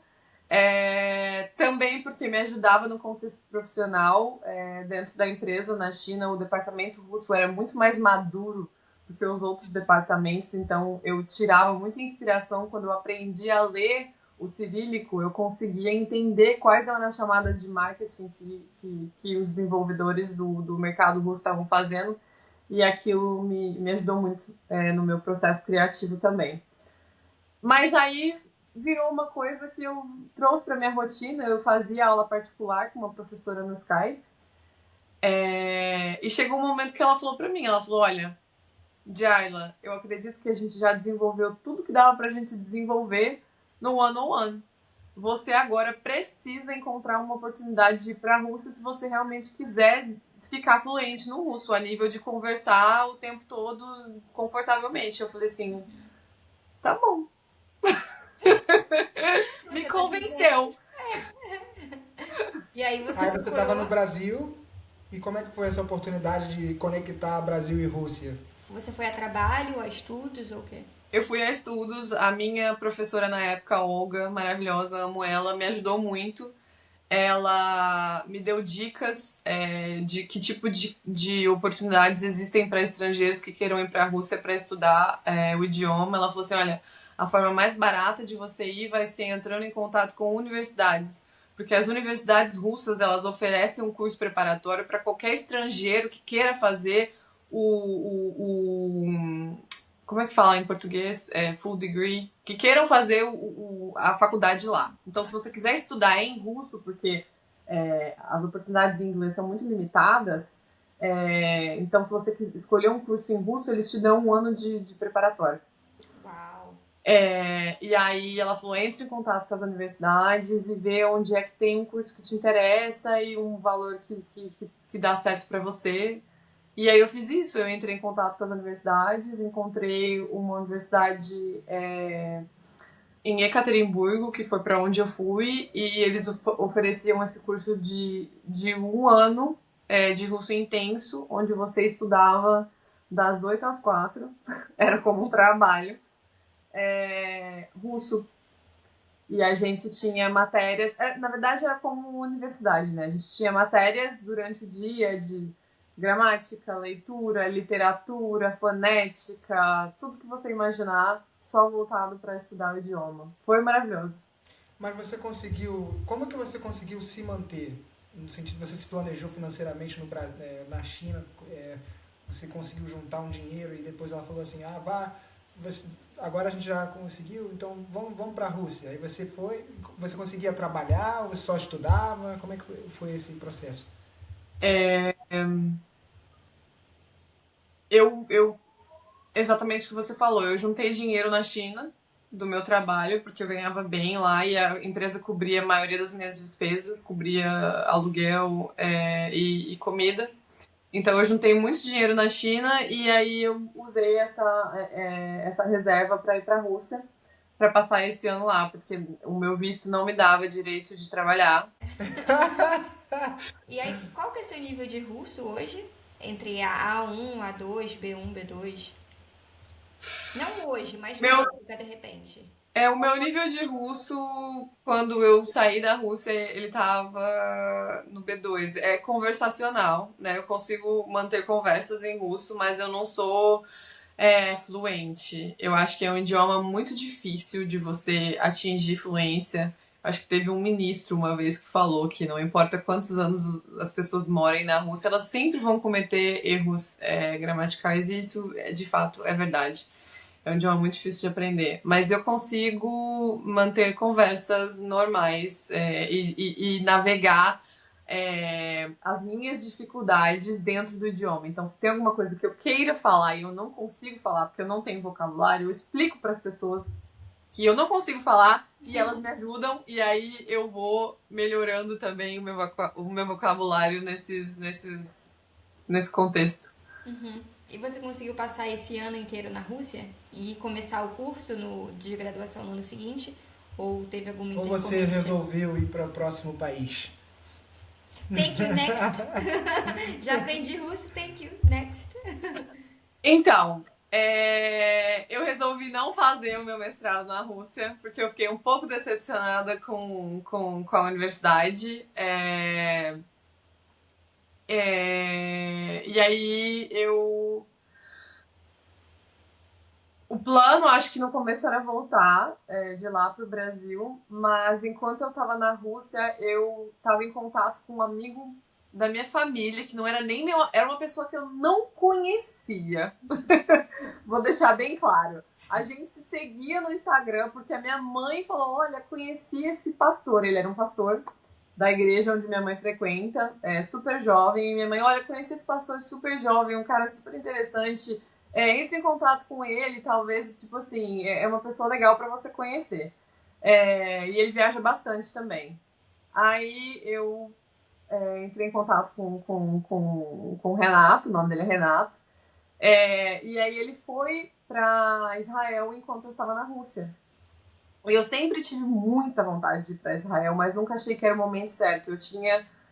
Também porque me ajudava no contexto profissional, dentro da empresa na China, o departamento russo era muito mais maduro do que os outros departamentos, então eu tirava muita inspiração quando eu aprendi a ler o cirílico, eu conseguia entender quais eram as chamadas de marketing que os desenvolvedores do mercado russo estavam fazendo, e aquilo me ajudou muito no meu processo criativo também. Mas aí virou uma coisa que eu trouxe para minha rotina. Eu fazia aula particular com uma professora no Skype. E chegou um momento que ela falou para mim, ela falou, olha, Jaila, eu acredito que a gente já desenvolveu tudo que dava pra gente desenvolver no one-on-one. Você agora precisa encontrar uma oportunidade de ir pra Rússia se você realmente quiser ficar fluente no russo, a nível de conversar o tempo todo confortavelmente. Eu falei assim, tá bom. Me convenceu. E aí você Aí você estava no procurou. Brasil, e como é que foi essa oportunidade de conectar Brasil e Rússia? Você foi a trabalho, a estudos ou o quê? Eu fui a estudos, a minha professora na época, Olga, maravilhosa, amo ela, me ajudou muito. Ela me deu dicas de que tipo de oportunidades existem para estrangeiros que queiram ir para a Rússia para estudar o idioma. Ela falou assim, olha, a forma mais barata de você ir vai ser entrando em contato com universidades, porque as universidades russas elas oferecem um curso preparatório para qualquer estrangeiro que queira fazer como é que fala em português? Full degree, que queiram fazer a faculdade lá. Então, se você quiser estudar em russo, porque as oportunidades em inglês são muito limitadas, então, se você escolher um curso em russo, eles te dão um ano de preparatório. Uau. E aí ela falou, entre em contato com as universidades e vê onde é que tem um curso que te interessa e um valor que dá certo para você. E aí eu fiz isso, eu entrei em contato com as universidades, encontrei uma universidade em Ekaterimburgo, que foi para onde eu fui, e eles ofereciam esse curso de um ano de russo intenso, onde você estudava das 8 às 4, era como um trabalho, russo. E a gente tinha matérias, na verdade era como universidade, né? A gente tinha matérias durante o dia de gramática, leitura, literatura, fonética, tudo que você imaginar, só voltado para estudar o idioma. Foi maravilhoso. Mas você conseguiu. Como que você conseguiu se manter? No sentido, você se planejou financeiramente na China, você conseguiu juntar um dinheiro e depois ela falou assim, agora a gente já conseguiu, então vamos para a Rússia. Aí você foi, você conseguia trabalhar, ou você só estudava? Como é que foi esse processo? Eu exatamente o que você falou, eu juntei dinheiro na China do meu trabalho, porque eu ganhava bem lá e a empresa cobria a maioria das minhas despesas, cobria aluguel e comida. Então eu juntei muito dinheiro na China e aí eu usei essa reserva para ir para a Rússia para passar esse ano lá, porque o meu visto não me dava direito de trabalhar. E aí, qual que é seu nível de russo hoje? Entre a A1, A2, B1, B2? Não hoje, mas na Meu, época, de repente. O meu nível de russo, quando eu saí da Rússia, ele tava no B2. É conversacional, né? Eu consigo manter conversas em russo, mas eu não sou fluente. Eu acho que é um idioma muito difícil de você atingir fluência. Acho que teve um ministro uma vez que falou que não importa quantos anos as pessoas morem na Rússia, elas sempre vão cometer erros gramaticais, e isso, de fato, é verdade. É um idioma muito difícil de aprender. Mas eu consigo manter conversas normais e navegar as minhas dificuldades dentro do idioma. Então, se tem alguma coisa que eu queira falar e eu não consigo falar porque eu não tenho vocabulário, eu explico para as pessoas que eu não consigo falar e elas me ajudam, e aí eu vou melhorando também o meu vocabulário nesse contexto. Uhum. E você conseguiu passar esse ano inteiro na Rússia e começar o curso de graduação no ano seguinte? Ou teve alguma Ou você intercorrência? resolveu ir para o próximo país? Thank you, next. Já aprendi russo, thank you, next. Então, eu resolvi não fazer o meu mestrado na Rússia, porque eu fiquei um pouco decepcionada com a universidade. E aí o plano, acho que no começo era voltar de lá pro Brasil, mas enquanto eu tava na Rússia, eu tava em contato com um amigo da minha família, que não era nem meu, era uma pessoa que eu não conhecia. Vou deixar bem claro. A gente se seguia no Instagram porque a minha mãe falou: olha, conheci esse pastor. Ele era um pastor da igreja onde minha mãe frequenta, super jovem. E minha mãe: olha, conheci esse pastor super jovem, um cara super interessante. Entre em contato com ele, talvez, tipo assim, é uma pessoa legal para você conhecer. E ele viaja bastante também. Aí eu entrei em contato com o Renato, o nome dele é Renato. E aí ele foi para Israel enquanto eu estava na Rússia. E eu sempre tive muita vontade de ir para Israel, mas nunca achei que era o momento certo.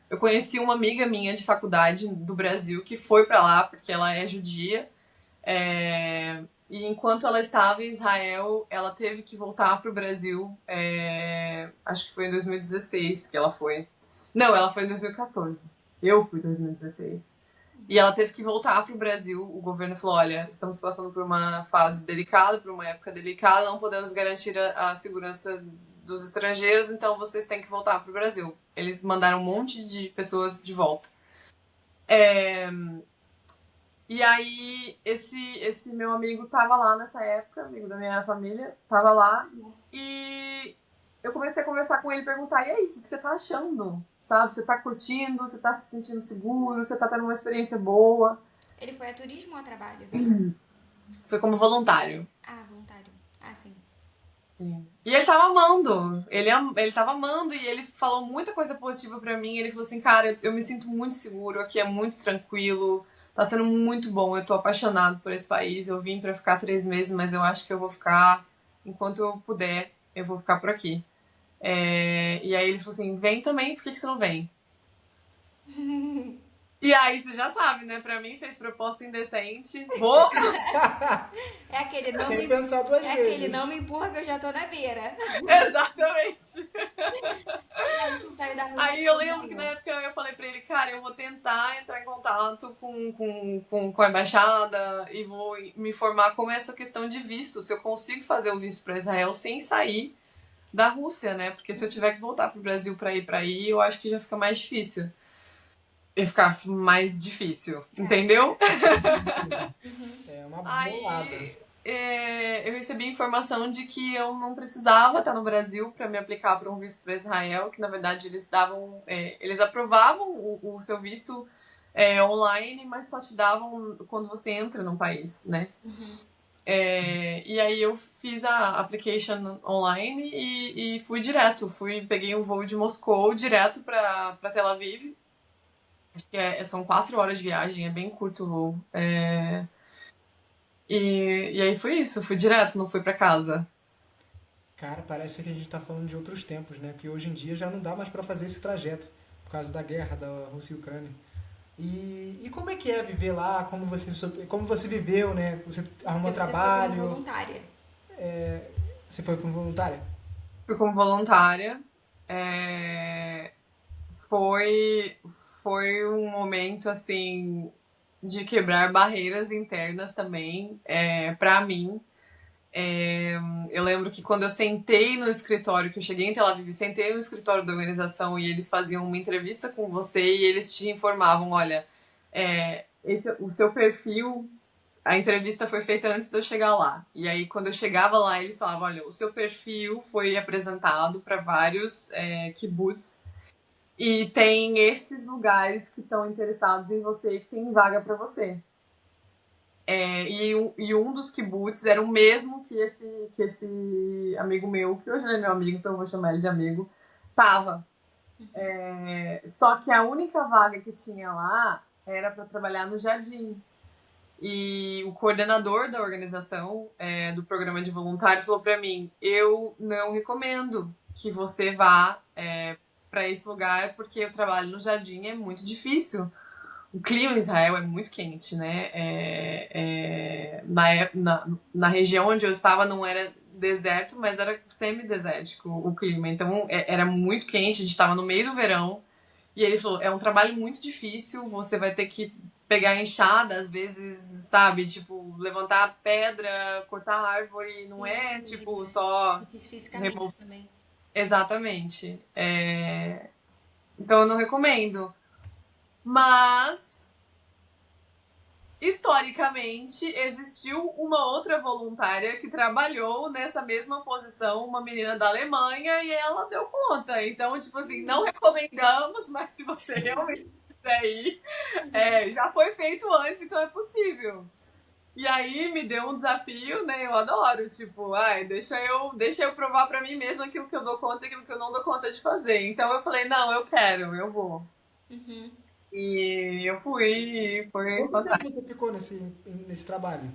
Eu conheci uma amiga minha de faculdade do Brasil que foi para lá porque ela é judia. E enquanto ela estava em Israel, ela teve que voltar para o Brasil. Acho que foi em 2016 que ela foi. Não, ela foi em 2014. Eu fui em 2016. E ela teve que voltar para o Brasil. O governo falou: olha, estamos passando por uma fase delicada, por uma época delicada, não podemos garantir a segurança dos estrangeiros, então vocês têm que voltar para o Brasil. Eles mandaram um monte de pessoas de volta. E aí, esse meu amigo tava lá nessa época, amigo da minha família, tava lá, e eu comecei a conversar com ele, perguntar: e aí, o que você tá achando? Sabe, você tá curtindo, você tá se sentindo seguro, você tá tendo uma experiência boa? Ele foi a turismo ou a trabalho? Foi como voluntário. Ah, voluntário. Ah, sim. Sim. E ele tava amando, ele tava amando, e ele falou muita coisa positiva pra mim. Ele falou assim: cara, eu me sinto muito seguro, aqui é muito tranquilo, tá sendo muito bom, eu tô apaixonado por esse país, eu vim pra ficar 3 meses, mas eu acho que eu vou ficar, enquanto eu puder, eu vou ficar por aqui. E aí ele falou assim: vem também, por que você não vem? E aí você já sabe, né? Pra mim fez proposta indecente. Vou! É aquele não Sem me... pensar duas É vezes. aquele não me empurra que eu já tô na beira. Exatamente! Saiu da Rússia. Aí eu lembro que na época eu falei pra ele: cara, eu vou tentar entrar em contato com a embaixada e vou me informar como é essa questão de visto, se eu consigo fazer o visto pra Israel sem sair da Rússia, né? Porque se eu tiver que voltar pro Brasil pra ir, eu acho que já fica mais difícil. Ia ficar mais difícil, entendeu? É uma Aí bolada. eu recebi informação de que eu não precisava estar no Brasil para me aplicar para um visto para Israel, que na verdade eles aprovavam o seu visto online, mas só te davam quando você entra no país, né? E aí eu fiz a application online e fui direto. Peguei um voo de Moscou direto para Tel Aviv. Acho que são 4 horas de viagem, é bem curto o voo. E aí foi isso, fui direto, não fui pra casa. Cara, parece que a gente tá falando de outros tempos, né? Porque hoje em dia já não dá mais pra fazer esse trajeto, por causa da guerra da Rússia e Ucrânia. E como é que é viver lá? Como você viveu, né? Você arrumou Porque você foi como trabalho? voluntária. Você foi como voluntária? Fui como voluntária. É, foi, foi um momento, assim, de quebrar barreiras internas também, para mim. Eu lembro que quando eu sentei no escritório, que eu cheguei em Tel Aviv, sentei no escritório da organização e eles faziam uma entrevista com você e eles te informavam, olha, o seu perfil, a entrevista foi feita antes de eu chegar lá. E aí, quando eu chegava lá, eles falavam, olha, o seu perfil foi apresentado para vários kibbutz e tem esses lugares que estão interessados em você e que tem vaga para você. E um dos kibbutz era o mesmo que esse amigo meu, que hoje não é meu amigo, então eu vou chamar ele de amigo, tava. Só que a única vaga que tinha lá era para trabalhar no jardim. E o coordenador da organização, do programa de voluntário, falou para mim: eu não recomendo que você vá para esse lugar porque o trabalho no jardim é muito difícil. O clima em Israel é muito quente, né? Na região onde eu estava não era deserto, mas era semi-desértico o clima. Então era muito quente, a gente estava no meio do verão. E ele falou: é um trabalho muito difícil, você vai ter que pegar enxada, às vezes, sabe? Tipo, levantar pedra, cortar árvore, não é tipo só. Difícil fisicamente também. Exatamente. Então eu não recomendo. Mas, historicamente, existiu uma outra voluntária que trabalhou nessa mesma posição, uma menina da Alemanha, e ela deu conta. Então, tipo assim, não recomendamos, mas se você realmente quiser ir, já foi feito antes, então é possível. E aí me deu um desafio, né? Eu adoro, tipo, deixa eu provar pra mim mesma aquilo que eu dou conta e aquilo que eu não dou conta de fazer. Então eu falei, não, eu quero, eu vou. Uhum. E eu fui, foi Quanto tempo fantástico. você ficou nesse trabalho?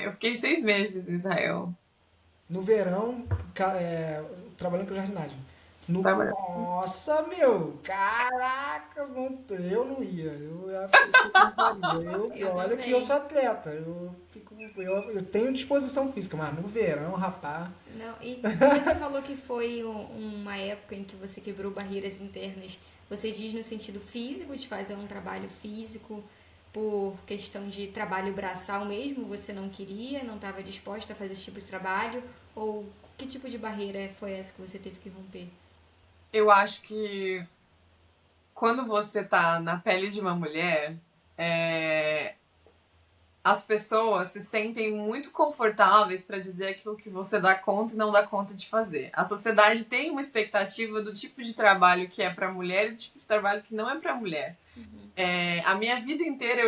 Eu fiquei 6 meses em Israel. No verão, trabalhando com jardinagem. Trabalhando. Nossa, meu! Caraca, mano, eu não ia. Eu não faria. Eu Olha que eu também. sou atleta. Eu tenho disposição física, mas no verão, rapaz. Não, e você falou que foi uma época em que você quebrou barreiras internas. Você diz no sentido físico, de fazer um trabalho físico, por questão de trabalho braçal mesmo, você não queria, não estava disposta a fazer esse tipo de trabalho? Ou que tipo de barreira foi essa que você teve que romper? Eu acho que quando você tá na pele de uma mulher, é, as pessoas se sentem muito confortáveis para dizer aquilo que você dá conta e não dá conta de fazer. A sociedade tem uma expectativa do tipo de trabalho que é para mulher e do tipo de trabalho que não é para mulher. A minha vida inteira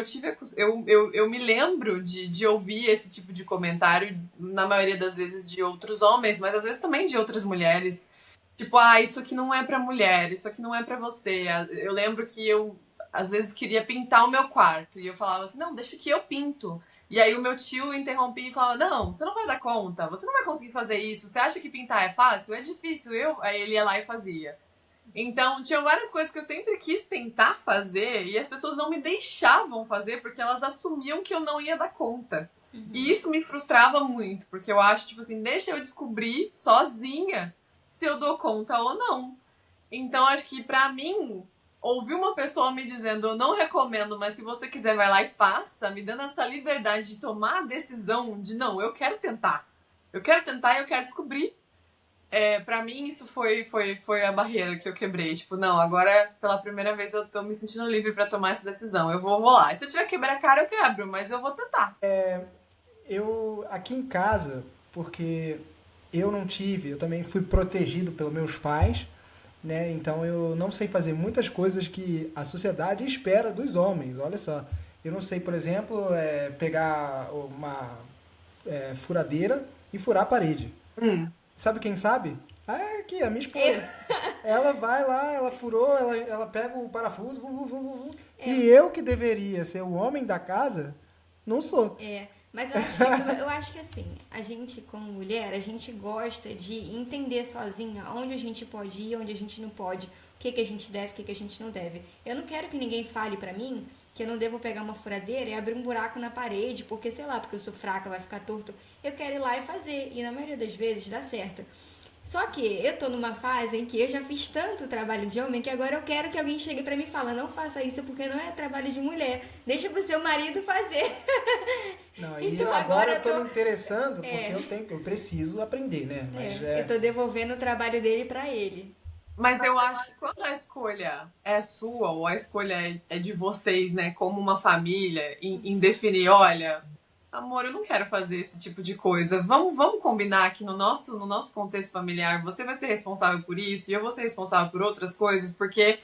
eu me lembro de ouvir esse tipo de comentário, na maioria das vezes de outros homens, mas às vezes também de outras mulheres. Tipo, isso aqui não é pra mulher, isso aqui não é pra você. Eu lembro que eu, às vezes, queria pintar o meu quarto. E eu falava assim, não, deixa que eu pinto. E aí o meu tio interrompia e falava, não, você não vai dar conta, você não vai conseguir fazer isso. Você acha que pintar é fácil? É difícil. Aí ele ia lá e fazia. Então, tinha várias coisas que eu sempre quis tentar fazer e as pessoas não me deixavam fazer porque elas assumiam que eu não ia dar conta. E isso me frustrava muito, porque eu acho, tipo assim, deixa eu descobrir sozinha se eu dou conta ou não. Então, acho que pra mim, ouvir uma pessoa me dizendo eu não recomendo, mas se você quiser vai lá e faça, me dando essa liberdade de tomar a decisão de não, eu quero tentar. Eu quero tentar e eu quero descobrir. Pra mim, isso foi a barreira que eu quebrei. Tipo, não, agora pela primeira vez eu tô me sentindo livre pra tomar essa decisão. Eu vou lá. E se eu tiver que quebrar a cara, eu quebro, mas eu vou tentar. Eu, aqui em casa, porque eu também fui protegido pelos meus pais, né? Então eu não sei fazer muitas coisas que a sociedade espera dos homens. Olha só, eu não sei, por exemplo, pegar uma furadeira e furar a parede. Hum. Sabe quem sabe? É aqui, a minha Eu, esposa. Ela vai lá, ela furou, ela pega o parafuso, e eu que deveria ser o homem da casa, não sou. mas eu acho que assim, a gente como mulher, a gente gosta de entender sozinha onde a gente pode ir, onde a gente não pode, o que a gente deve, o que a gente não deve. Eu não quero que ninguém fale pra mim que eu não devo pegar uma furadeira e abrir um buraco na parede, porque, sei lá, porque eu sou fraca, vai ficar torto. Eu quero ir lá e fazer. E na maioria das vezes dá certo. Só que eu tô numa fase em que eu já fiz tanto trabalho de homem que agora eu quero que alguém chegue pra mim e fale, não faça isso porque não é trabalho de mulher. Deixa pro seu marido fazer. Não, e Então agora eu tô tô... me interessando porque eu preciso aprender, né? Mas eu tô devolvendo o trabalho dele pra ele. Mas eu acho que quando a escolha é sua, ou a escolha é de vocês, né, como uma família, em definir, olha, amor, eu não quero fazer esse tipo de coisa. Vamos combinar que no nosso contexto familiar, você vai ser responsável por isso e eu vou ser responsável por outras coisas, porque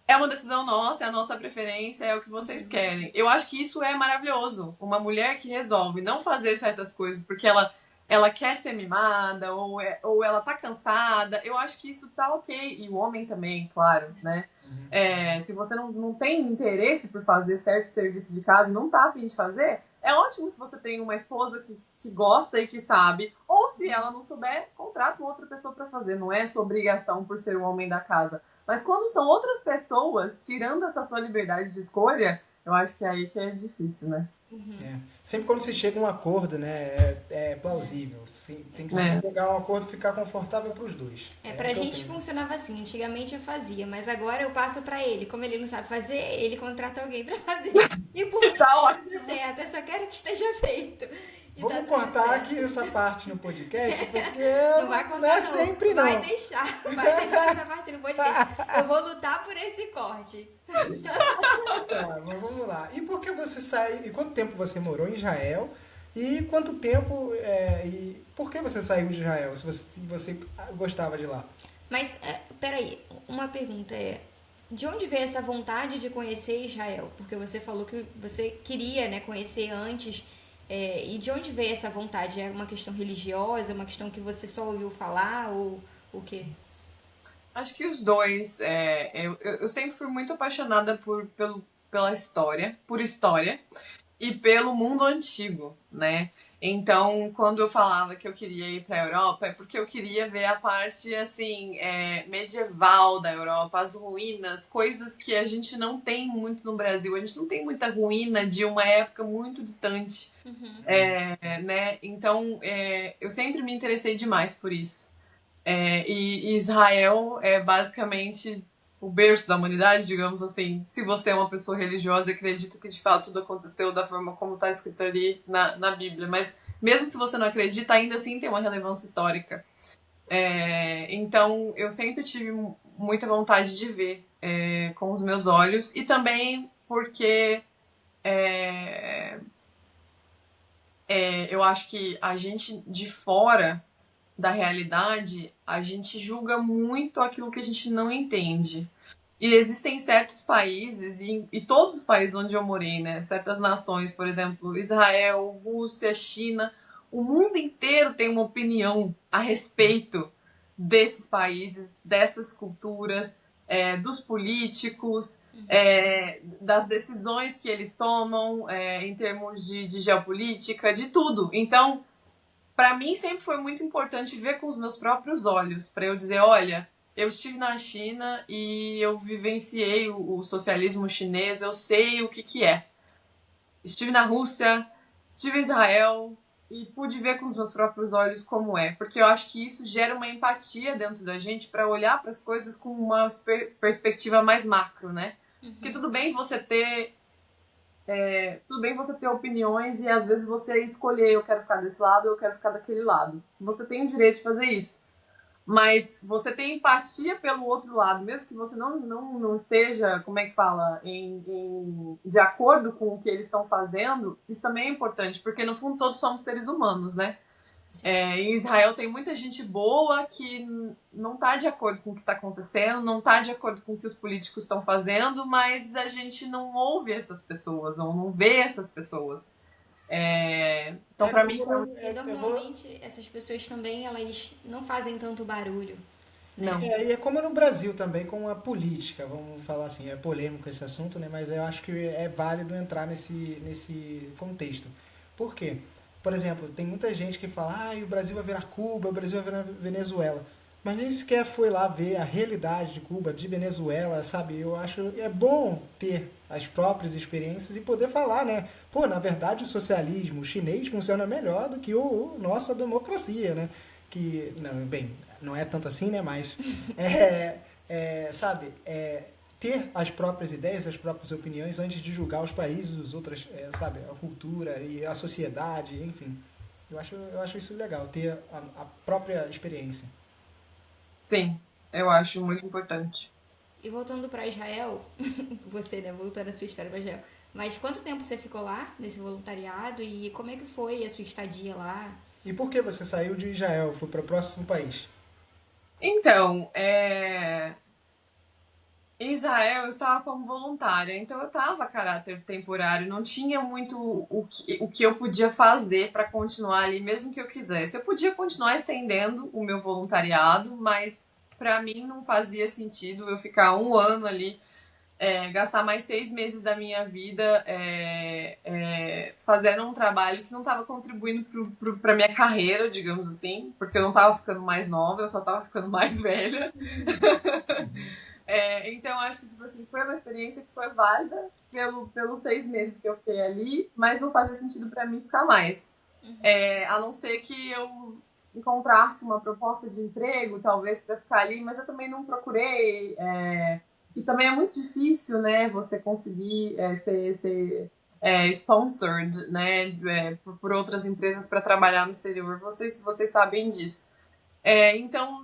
é uma decisão nossa, é a nossa preferência, é o que vocês querem. Eu acho que isso é maravilhoso. Uma mulher que resolve não fazer certas coisas porque ela quer ser mimada ou ela tá cansada, eu acho que isso tá ok. E o homem também, claro, né? Se você não tem interesse por fazer certo serviço de casa e não tá a fim de fazer, é ótimo se você tem uma esposa que gosta e que sabe. Ou se ela não souber, contrata uma outra pessoa pra fazer. Não é sua obrigação por ser o homem da casa. Mas quando são outras pessoas tirando essa sua liberdade de escolha, eu acho que é aí que é difícil, né? Sempre quando se chega a um acordo, né, é plausível. Tem que se chegar a um acordo e ficar confortável para os dois. Pra gente funcionava assim. Antigamente eu fazia, mas agora eu passo pra ele. Como ele não sabe fazer, ele contrata alguém pra fazer. E por mim Tá tá tudo ótimo. certo. Eu só quero que esteja feito. E tá Vamos tudo cortar certo. aqui essa parte no podcast, porque Não vai contar, não é sempre não. Vai deixar essa parte no podcast. Eu vou lutar por esse corte. Tá, mas vamos lá. E por que você saiu? E quanto tempo você morou em Israel? E quanto tempo? E por que você saiu de Israel? Se você gostava de lá? Mas, peraí, uma pergunta de onde veio essa vontade de conhecer Israel? Porque você falou que você queria, né, conhecer antes. E de onde veio essa vontade? É uma questão religiosa? É uma questão que você só ouviu falar? Ou o quê? Acho que os dois. Eu sempre fui muito apaixonada pela história, por história e pelo mundo antigo, né? Então, quando eu falava que eu queria ir para a Europa, é porque eu queria ver a parte assim medieval da Europa, as ruínas, coisas que a gente não tem muito no Brasil. A gente não tem muita ruína de uma época muito distante, né? Então, eu sempre me interessei demais por isso. E Israel é basicamente o berço da humanidade, digamos assim. Se você é uma pessoa religiosa e acredita que de fato tudo aconteceu da forma como está escrito ali na Bíblia. Mas mesmo se você não acredita, ainda assim tem uma relevância histórica. Então eu sempre tive muita vontade de ver com os meus olhos. E também porque eu acho que a gente de fora da realidade, a gente julga muito aquilo que a gente não entende. E existem certos países, e todos os países onde eu morei, né? Certas nações, por exemplo, Israel, Rússia, China, o mundo inteiro tem uma opinião a respeito desses países, dessas culturas, dos políticos, das decisões que eles tomam em termos de geopolítica, de tudo. Então, para mim sempre foi muito importante ver com os meus próprios olhos, para eu dizer, olha, eu estive na China e eu vivenciei o socialismo chinês, eu sei o que é. Estive na Rússia, estive em Israel e pude ver com os meus próprios olhos como é, porque eu acho que isso gera uma empatia dentro da gente para olhar para as coisas com uma perspectiva mais macro, né? Porque tudo bem você ter opiniões e às vezes você escolher, eu quero ficar desse lado, eu quero ficar daquele lado. Você tem o direito de fazer isso. Mas você tem empatia pelo outro lado, mesmo que você não esteja, como é que fala, de acordo com o que eles estão fazendo, isso também é importante, porque no fundo todos somos seres humanos, né? Em Israel tem muita gente boa que não está de acordo com o que está acontecendo, não está de acordo com o que os políticos estão fazendo, mas a gente não ouve essas pessoas, ou não vê essas pessoas. Então, para mim... E normalmente essas pessoas também, elas não fazem tanto barulho. Não. E é como no Brasil também, com a política, vamos falar assim, é polêmico esse assunto, né? Mas eu acho que é válido entrar nesse contexto. Por quê? Por exemplo, tem muita gente que fala, o Brasil vai virar Cuba, o Brasil vai virar Venezuela. mas nem sequer foi lá ver a realidade de Cuba, de Venezuela, sabe? Eu acho é bom ter as próprias experiências e poder falar, né? Pô, na verdade o socialismo chinês funciona melhor do que nossa democracia, né? Que, não, bem, não é tanto assim, né? Mas, sabe, ter as próprias ideias, as próprias opiniões antes de julgar os países, os outros, sabe, a cultura e a sociedade, enfim. Eu acho isso legal, ter a própria experiência. Sim, eu acho muito importante. E voltando para Israel, você, né, voltando a sua história para Israel, mas quanto tempo você ficou lá, nesse voluntariado, e como é que foi a sua estadia lá? E por que você saiu de Israel? Foi para o próximo país? Então, em Israel eu estava como voluntária, então eu estava a caráter temporário, não tinha muito o que eu podia fazer para continuar ali, mesmo que eu quisesse. Eu podia continuar estendendo o meu voluntariado, mas para mim não fazia sentido eu ficar um ano ali, gastar mais 6 meses da minha vida fazendo um trabalho que não estava contribuindo para minha carreira, digamos assim, porque eu não estava ficando mais nova, eu só estava ficando mais velha. Então, acho que tipo assim, foi uma experiência que foi válida pelos 6 meses que eu fiquei ali, mas não fazia sentido para mim ficar mais. A não ser que eu encontrasse uma proposta de emprego, talvez, para ficar ali, mas eu também não procurei. E também é muito difícil, né, você conseguir ser sponsored, né, por outras empresas para trabalhar no exterior. Vocês sabem disso. Então,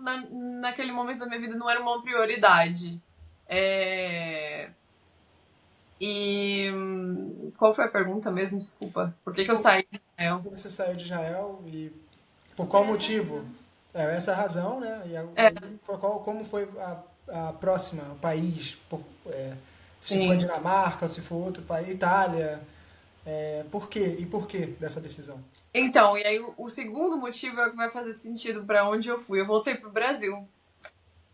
naquele momento da minha vida não era uma prioridade. É, qual foi a pergunta mesmo? Desculpa. Por que eu Por saí de Israel? que você saiu de Israel e por Por qual essa motivo? razão. Essa razão, né? E É, como foi a próxima país? Se foi sim. Dinamarca, se for outro país, Itália. Por quê? E por que dessa decisão? Então, e aí o segundo motivo é o que vai fazer sentido para onde eu fui. Eu voltei pro Brasil.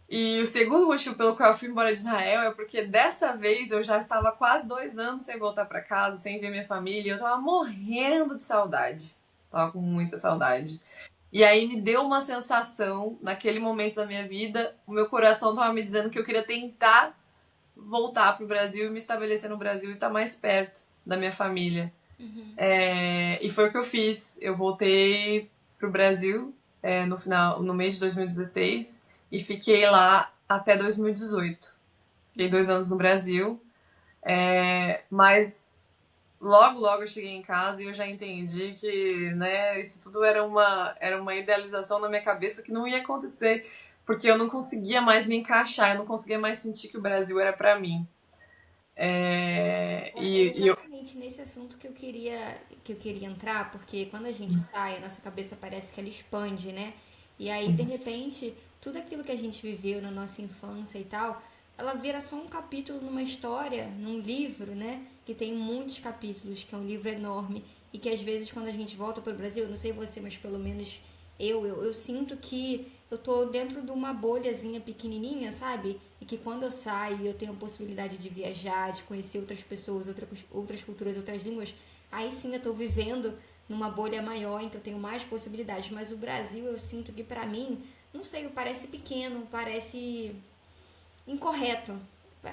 E o segundo motivo pelo qual eu fui embora de Israel é porque dessa vez eu já estava quase 2 anos sem voltar para casa, sem ver minha família, e eu tava morrendo de saudade. Tava com muita saudade. E aí me deu uma sensação, naquele momento da minha vida, o meu coração tava me dizendo que eu queria tentar voltar pro Brasil e me estabelecer no Brasil e estar mais perto da minha família. E foi o que eu fiz. Eu voltei pro Brasil no mês de 2016 e fiquei lá até 2018. Fiquei 2 anos no Brasil, mas logo, logo eu cheguei em casa e eu já entendi que, né, isso tudo era uma idealização na minha cabeça que não ia acontecer, porque eu não conseguia mais me encaixar, eu não conseguia mais sentir que o Brasil era pra mim. É E eu. exatamente nesse assunto que eu queria entrar, porque quando a gente sai, a nossa cabeça parece que ela expande, né? E aí, de repente, tudo aquilo que a gente viveu na nossa infância e tal, ela vira só um capítulo numa história, num livro, né? Que tem muitos capítulos, que é um livro enorme e que às vezes quando a gente volta para o Brasil, não sei você, mas pelo menos eu sinto que eu tô dentro de uma bolhazinha pequenininha, sabe? E que quando eu saio, eu tenho a possibilidade de viajar, de conhecer outras pessoas, outras culturas, outras línguas, aí sim eu tô vivendo numa bolha maior em que eu tenho mais possibilidades. Mas o Brasil, eu sinto que pra mim, não sei, parece pequeno, parece incorreto.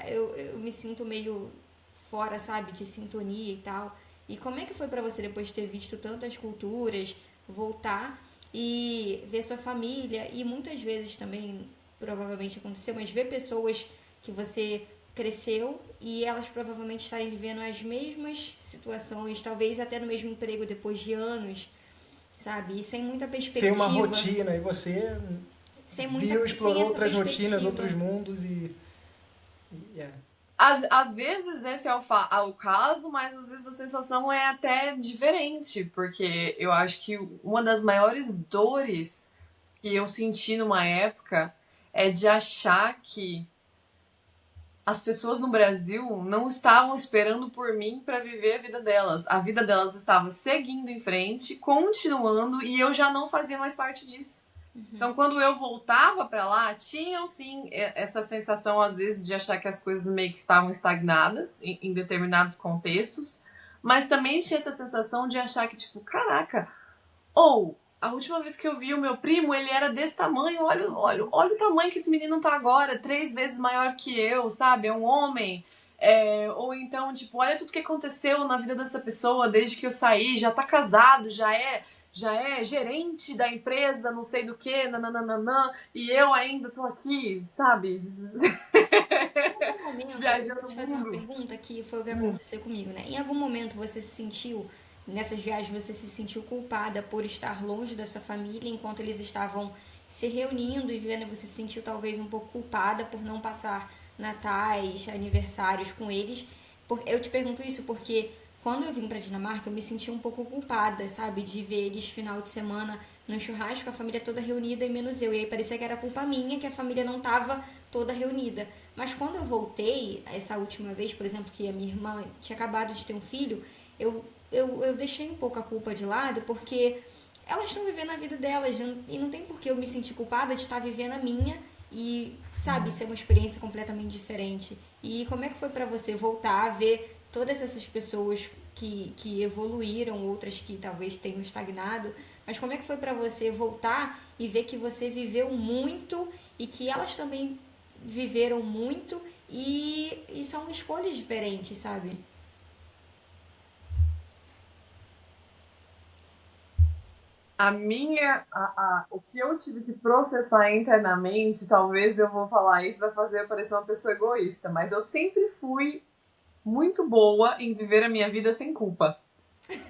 Eu me sinto meio fora, sabe, de sintonia e tal. E como é que foi pra você depois de ter visto tantas culturas, voltar e ver sua família e muitas vezes também, provavelmente aconteceu, mas ver pessoas que você cresceu e elas provavelmente estarem vivendo as mesmas situações, talvez até no mesmo emprego depois de anos, sabe? E sem muita Tem uma perspectiva, rotina e você sem explorou essa outras rotinas, perspectiva. outros mundos e Às vezes esse é o caso, mas às vezes a sensação é até diferente, porque eu acho que uma das maiores dores que eu senti numa época é de achar que as pessoas no Brasil não estavam esperando por mim para viver a vida delas. A vida delas estava seguindo em frente, continuando, e eu já não fazia mais parte disso. Então, quando eu voltava para lá, tinham sim essa sensação, às vezes, de achar que as coisas meio que estavam estagnadas em determinados contextos, mas também tinha essa sensação de achar que, tipo, caraca, ou a última vez que eu vi o meu primo, ele era desse tamanho. Olha o tamanho que esse menino tá agora. 3 vezes maior que eu, sabe? É um homem. Ou então, tipo, olha tudo que aconteceu na vida dessa pessoa desde que eu saí. Já tá casado, já é gerente da empresa, não sei do que, nananana. E eu ainda tô aqui, sabe? Em algum momento, eu Viajando vou te o fazer uma mundo. pergunta que foi o que aconteceu comigo, né? Em algum momento você se sentiu, nessas viagens, você se sentiu culpada por estar longe da sua família enquanto eles estavam se reunindo e vivendo, você se sentiu talvez um pouco culpada por não passar natais, aniversários com eles? Eu te pergunto isso porque quando eu vim pra Dinamarca, eu me senti um pouco culpada, sabe? De ver eles final de semana no churrasco, a família toda reunida e menos eu. E aí parecia que era culpa minha que a família não tava toda reunida. Mas quando eu voltei, essa última vez, por exemplo, que a minha irmã tinha acabado de ter um filho, eu deixei um pouco a culpa de lado, porque elas estão vivendo a vida delas, e não tem por que eu me sentir culpada de estar vivendo a minha e, sabe, ser uma experiência completamente diferente. E como é que foi pra você voltar a ver todas essas pessoas que evoluíram, outras que talvez tenham estagnado, mas como é que foi pra você voltar e ver que você viveu muito e que elas também viveram muito e são escolhas diferentes, sabe? O que eu tive que processar internamente, talvez eu vou falar isso, vai fazer eu parecer uma pessoa egoísta, mas eu sempre fui muito boa em viver a minha vida sem culpa.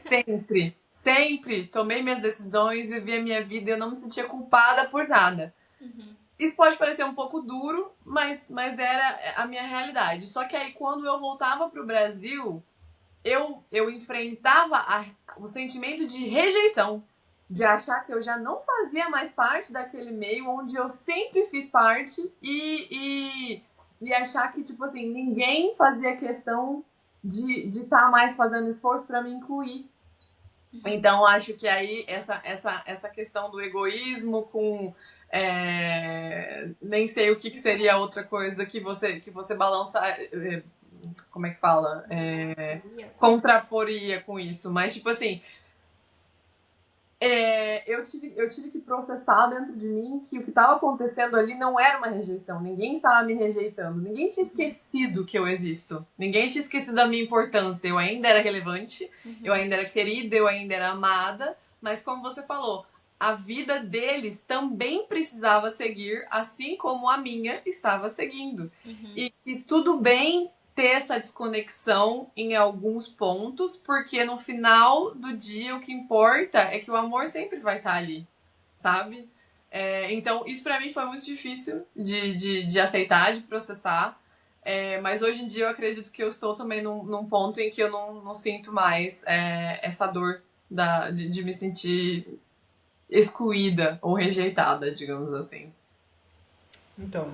Sempre, sempre tomei minhas decisões, vivi a minha vida e eu não me sentia culpada por nada. Isso pode parecer um pouco duro, mas era a minha realidade. Só que aí, quando eu voltava pro Brasil, eu enfrentava o sentimento de rejeição, de achar que eu já não fazia mais parte daquele meio onde eu sempre fiz parte e achar que, tipo assim, ninguém fazia questão de estar mais fazendo esforço para me incluir. Então, acho que aí essa questão do egoísmo com. Nem sei o que seria outra coisa que você balançar. Como é que fala? Contraporia com isso. Mas, tipo assim, eu tive que processar dentro de mim que o que estava acontecendo ali não era uma rejeição. Ninguém estava me rejeitando. Ninguém tinha esquecido que eu existo. Ninguém tinha esquecido da minha importância. Eu ainda era relevante, eu ainda era querida, eu ainda era amada. Mas como você falou, a vida deles também precisava seguir, assim como a minha estava seguindo. E tudo bem ter essa desconexão em alguns pontos, porque no final do dia o que importa é que o amor sempre vai estar ali, sabe? Então, isso pra mim foi muito difícil de aceitar, de processar. Mas hoje em dia eu acredito que eu estou também num ponto em que eu não sinto mais essa dor de me sentir excluída ou rejeitada, digamos assim. Então,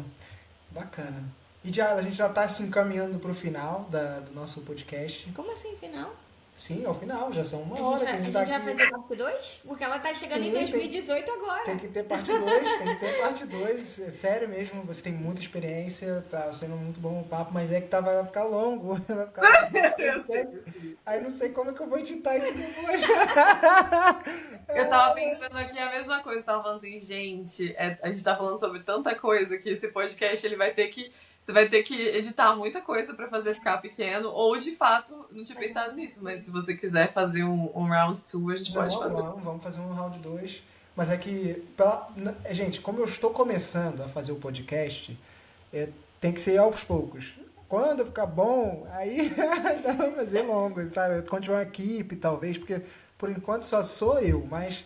bacana. E já, a gente já está se encaminhando para o final do nosso podcast. Como assim, final? Sim, ao final, já são uma A hora gente que a vai, a gente gente tá vai aqui. fazer parte 2? Porque ela tá chegando Sim, em 2018 agora. Tem que ter parte 2, tem que ter parte 2. É sério mesmo, você tem muita experiência, tá sendo muito bom o papo, mas é que vai ficar longo. Vai ficar... Eu sei. Aí não sei como é que eu vou editar isso depois. Eu tava pensando aqui a mesma coisa, tava falando assim, gente, a gente tá falando sobre tanta coisa que esse podcast ele vai ter que. Você vai ter que editar muita coisa pra fazer ficar pequeno, ou de fato, não tinha pensado nisso, mas se você quiser fazer um round 2, a gente pode fazer. Vamos fazer um round 2. Mas é que, gente, como eu estou começando a fazer o podcast, tem que ser aos poucos. Quando ficar bom, aí dá pra fazer longo, sabe? Continuar a equipe, talvez, porque por enquanto só sou eu, mas,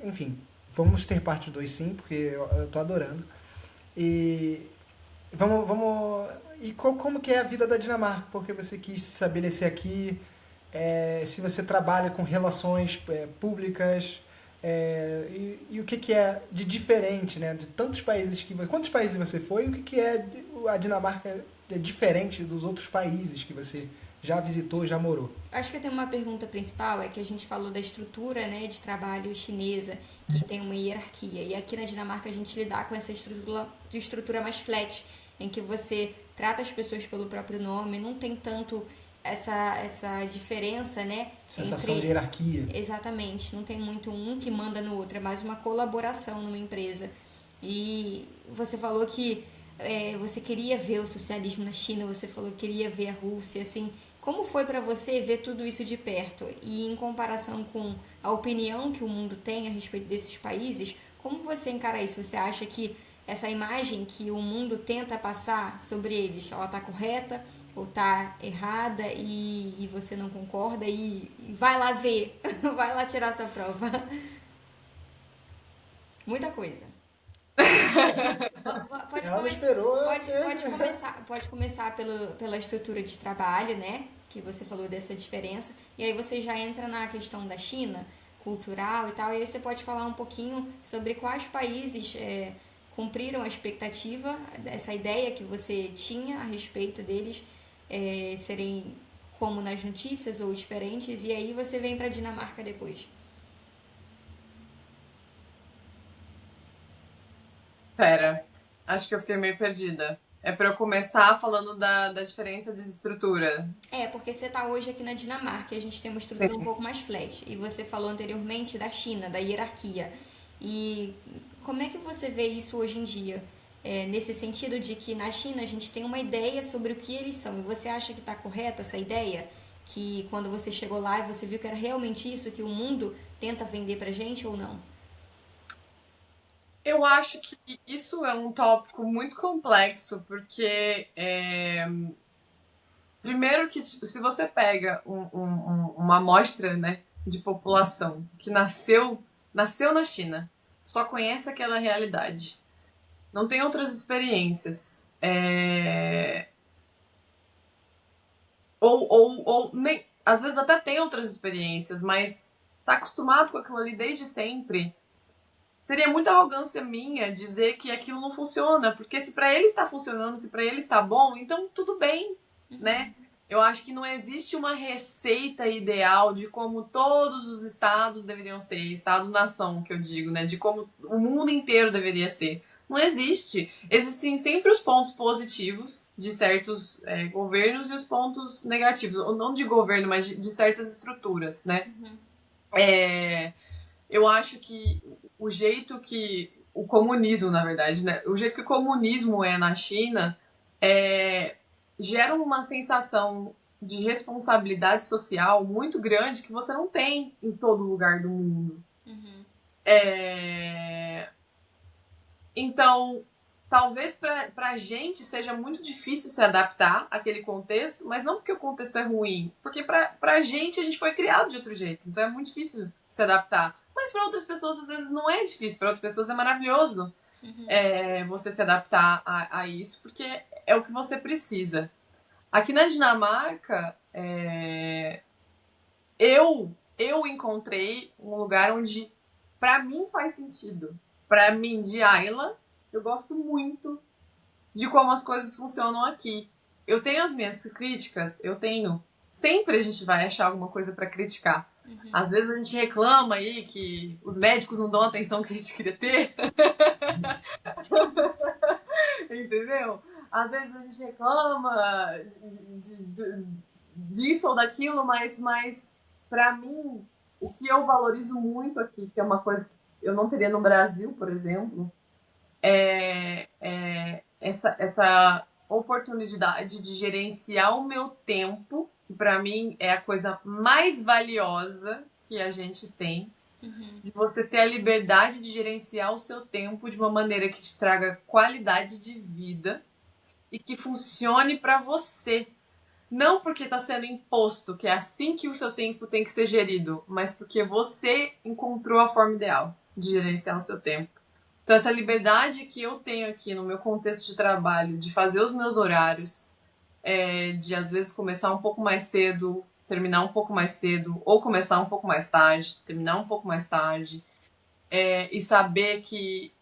enfim, vamos ter parte 2 sim, porque eu tô adorando. E vamos. E como que é a vida da Dinamarca? Porque você quis se estabelecer aqui, se você trabalha com relações públicas, e o que é de diferente, né? De tantos países quantos países você foi? E o que é a Dinamarca diferente dos outros países que você já visitou, já morou? Acho que eu tenho uma pergunta principal, é que a gente falou da estrutura, né, de trabalho chinesa, que tem uma hierarquia. E aqui na Dinamarca a gente lidar com essa estrutura mais flat, em que você trata as pessoas pelo próprio nome, não tem tanto essa diferença, né? Sensação de hierarquia. Exatamente, não tem muito um que manda no outro, é mais uma colaboração numa empresa. E você falou que você queria ver o socialismo na China, você falou que queria ver a Rússia, assim, como foi para você ver tudo isso de perto? E em comparação com a opinião que o mundo tem a respeito desses países, como você encara isso? Você acha que essa imagem que o mundo tenta passar sobre eles, ela está correta ou está errada e você não concorda e vai lá ver, vai lá tirar essa prova. Muita coisa. Pode, Ela não esperou. pode começar pela estrutura de trabalho, né? Que você falou dessa diferença. E aí você já entra na questão da China, cultural e tal. E aí você pode falar um pouquinho sobre quais países cumpriram a expectativa, essa ideia que você tinha a respeito deles serem como nas notícias ou diferentes. E aí você vem para Dinamarca depois. Pera, acho que eu fiquei meio perdida. É pra eu começar falando da diferença de estrutura. Porque você está hoje aqui na Dinamarca e a gente tem uma estrutura um pouco mais flat. E você falou anteriormente da China, da hierarquia. E como é que você vê isso hoje em dia? Nesse sentido de que na China a gente tem uma ideia sobre o que eles são. E você acha que está correta essa ideia? Que quando você chegou lá e você viu que era realmente isso que o mundo tenta vender pra gente ou não? Eu acho que isso é um tópico muito complexo, porque primeiro que se você pega uma amostra, né, de população que nasceu na China, só conhece aquela realidade, não tem outras experiências, ou nem, às vezes até tem outras experiências, mas tá acostumado com aquilo ali desde sempre. Seria muita arrogância minha dizer que aquilo não funciona, porque se para ele está funcionando, se para ele está bom, então tudo bem, né? Eu acho que não existe uma receita ideal de como todos os estados deveriam ser, estado-nação que eu digo, né? De como o mundo inteiro deveria ser. Não existe. Existem sempre os pontos positivos de certos governos e os pontos negativos, ou não de governo, mas de certas estruturas, né? Eu acho que o jeito que o comunismo, na verdade, né? O jeito que o comunismo é na China gera uma sensação de responsabilidade social muito grande que você não tem em todo lugar do mundo. Então, talvez pra gente seja muito difícil se adaptar àquele contexto, mas não porque o contexto é ruim, porque pra gente a gente foi criado de outro jeito, então é muito difícil se adaptar. Mas para outras pessoas às vezes não é difícil, para outras pessoas é maravilhoso você se adaptar a isso, porque é o que você precisa. Aqui na Dinamarca, eu encontrei um lugar onde pra mim faz sentido. Pra mim, de Ayla, eu gosto muito de como as coisas funcionam aqui. Eu tenho as minhas críticas, eu tenho. Sempre a gente vai achar alguma coisa pra criticar. Às vezes a gente reclama aí que os médicos não dão a atenção que a gente queria ter. Entendeu? Às vezes a gente reclama disso ou daquilo, mas pra mim, o que eu valorizo muito aqui, que é uma coisa que eu não teria no Brasil, por exemplo, essa oportunidade de gerenciar o meu tempo, que pra mim é a coisa mais valiosa que a gente tem, de você ter a liberdade de gerenciar o seu tempo de uma maneira que te traga qualidade de vida e que funcione pra você. Não porque está sendo imposto, que é assim que o seu tempo tem que ser gerido, mas porque você encontrou a forma ideal de gerenciar o seu tempo. Então, essa liberdade que eu tenho aqui no meu contexto de trabalho, de fazer os meus horários, de às vezes começar um pouco mais cedo, terminar um pouco mais cedo, ou começar um pouco mais tarde, terminar um pouco mais tarde, e saber que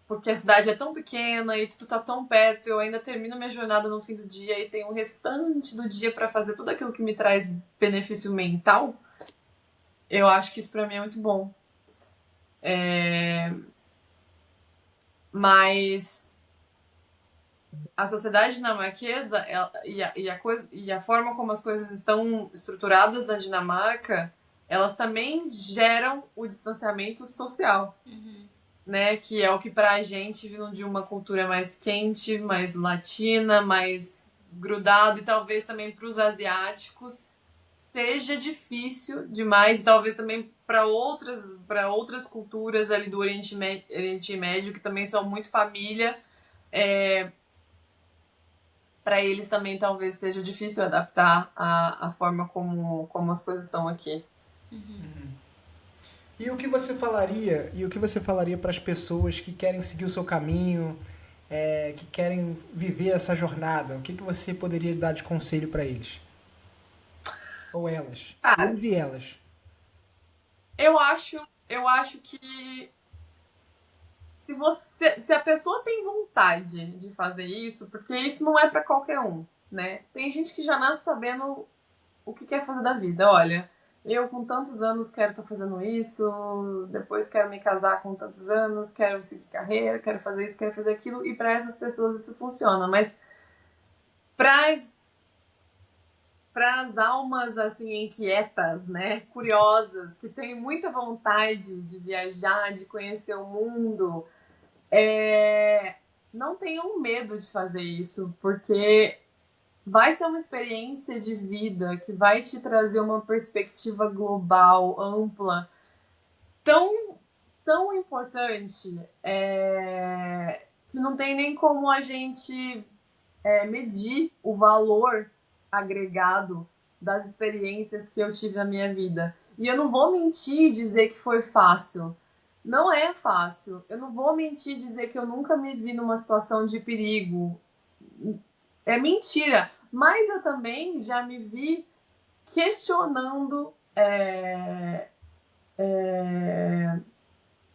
porque a cidade é tão pequena e tudo tá tão perto, eu ainda termino minha jornada no fim do dia e tenho o restante do dia para fazer tudo aquilo que me traz benefício mental, eu acho que isso para mim é muito bom. Mas a sociedade dinamarquesa e a forma como as coisas estão estruturadas na Dinamarca, elas também geram o distanciamento social, né? Que é o que pra gente, vindo de uma cultura mais quente, mais latina, mais grudado, e talvez também para os asiáticos seja difícil demais, e talvez também para outras culturas ali do Oriente Médio, que também são muito família, para eles também talvez seja difícil adaptar a forma como as coisas são aqui. E o que você falaria para as pessoas que querem seguir o seu caminho, que querem viver essa jornada? O que você poderia dar de conselho para eles? Ou elas? Cara, Eles e elas. eu acho que se a pessoa tem vontade de fazer isso, porque isso não é para qualquer um, né? Tem gente que já nasce sabendo o que quer fazer da vida. Olha, eu com tantos anos quero estar fazendo isso, depois quero me casar com tantos anos, quero seguir carreira, quero fazer isso, quero fazer aquilo, e para essas pessoas isso funciona. Mas para as almas assim inquietas, né, curiosas, que têm muita vontade de viajar, de conhecer o mundo, não tenham medo de fazer isso, porque vai ser uma experiência de vida que vai te trazer uma perspectiva global, ampla, tão, tão importante, que não tem nem como a gente medir o valor agregado das experiências que eu tive na minha vida. E eu não vou mentir e dizer que foi fácil. Não é fácil. Eu não vou mentir e dizer que eu nunca me vi numa situação de perigo. É mentira. Mas eu também já me vi questionando,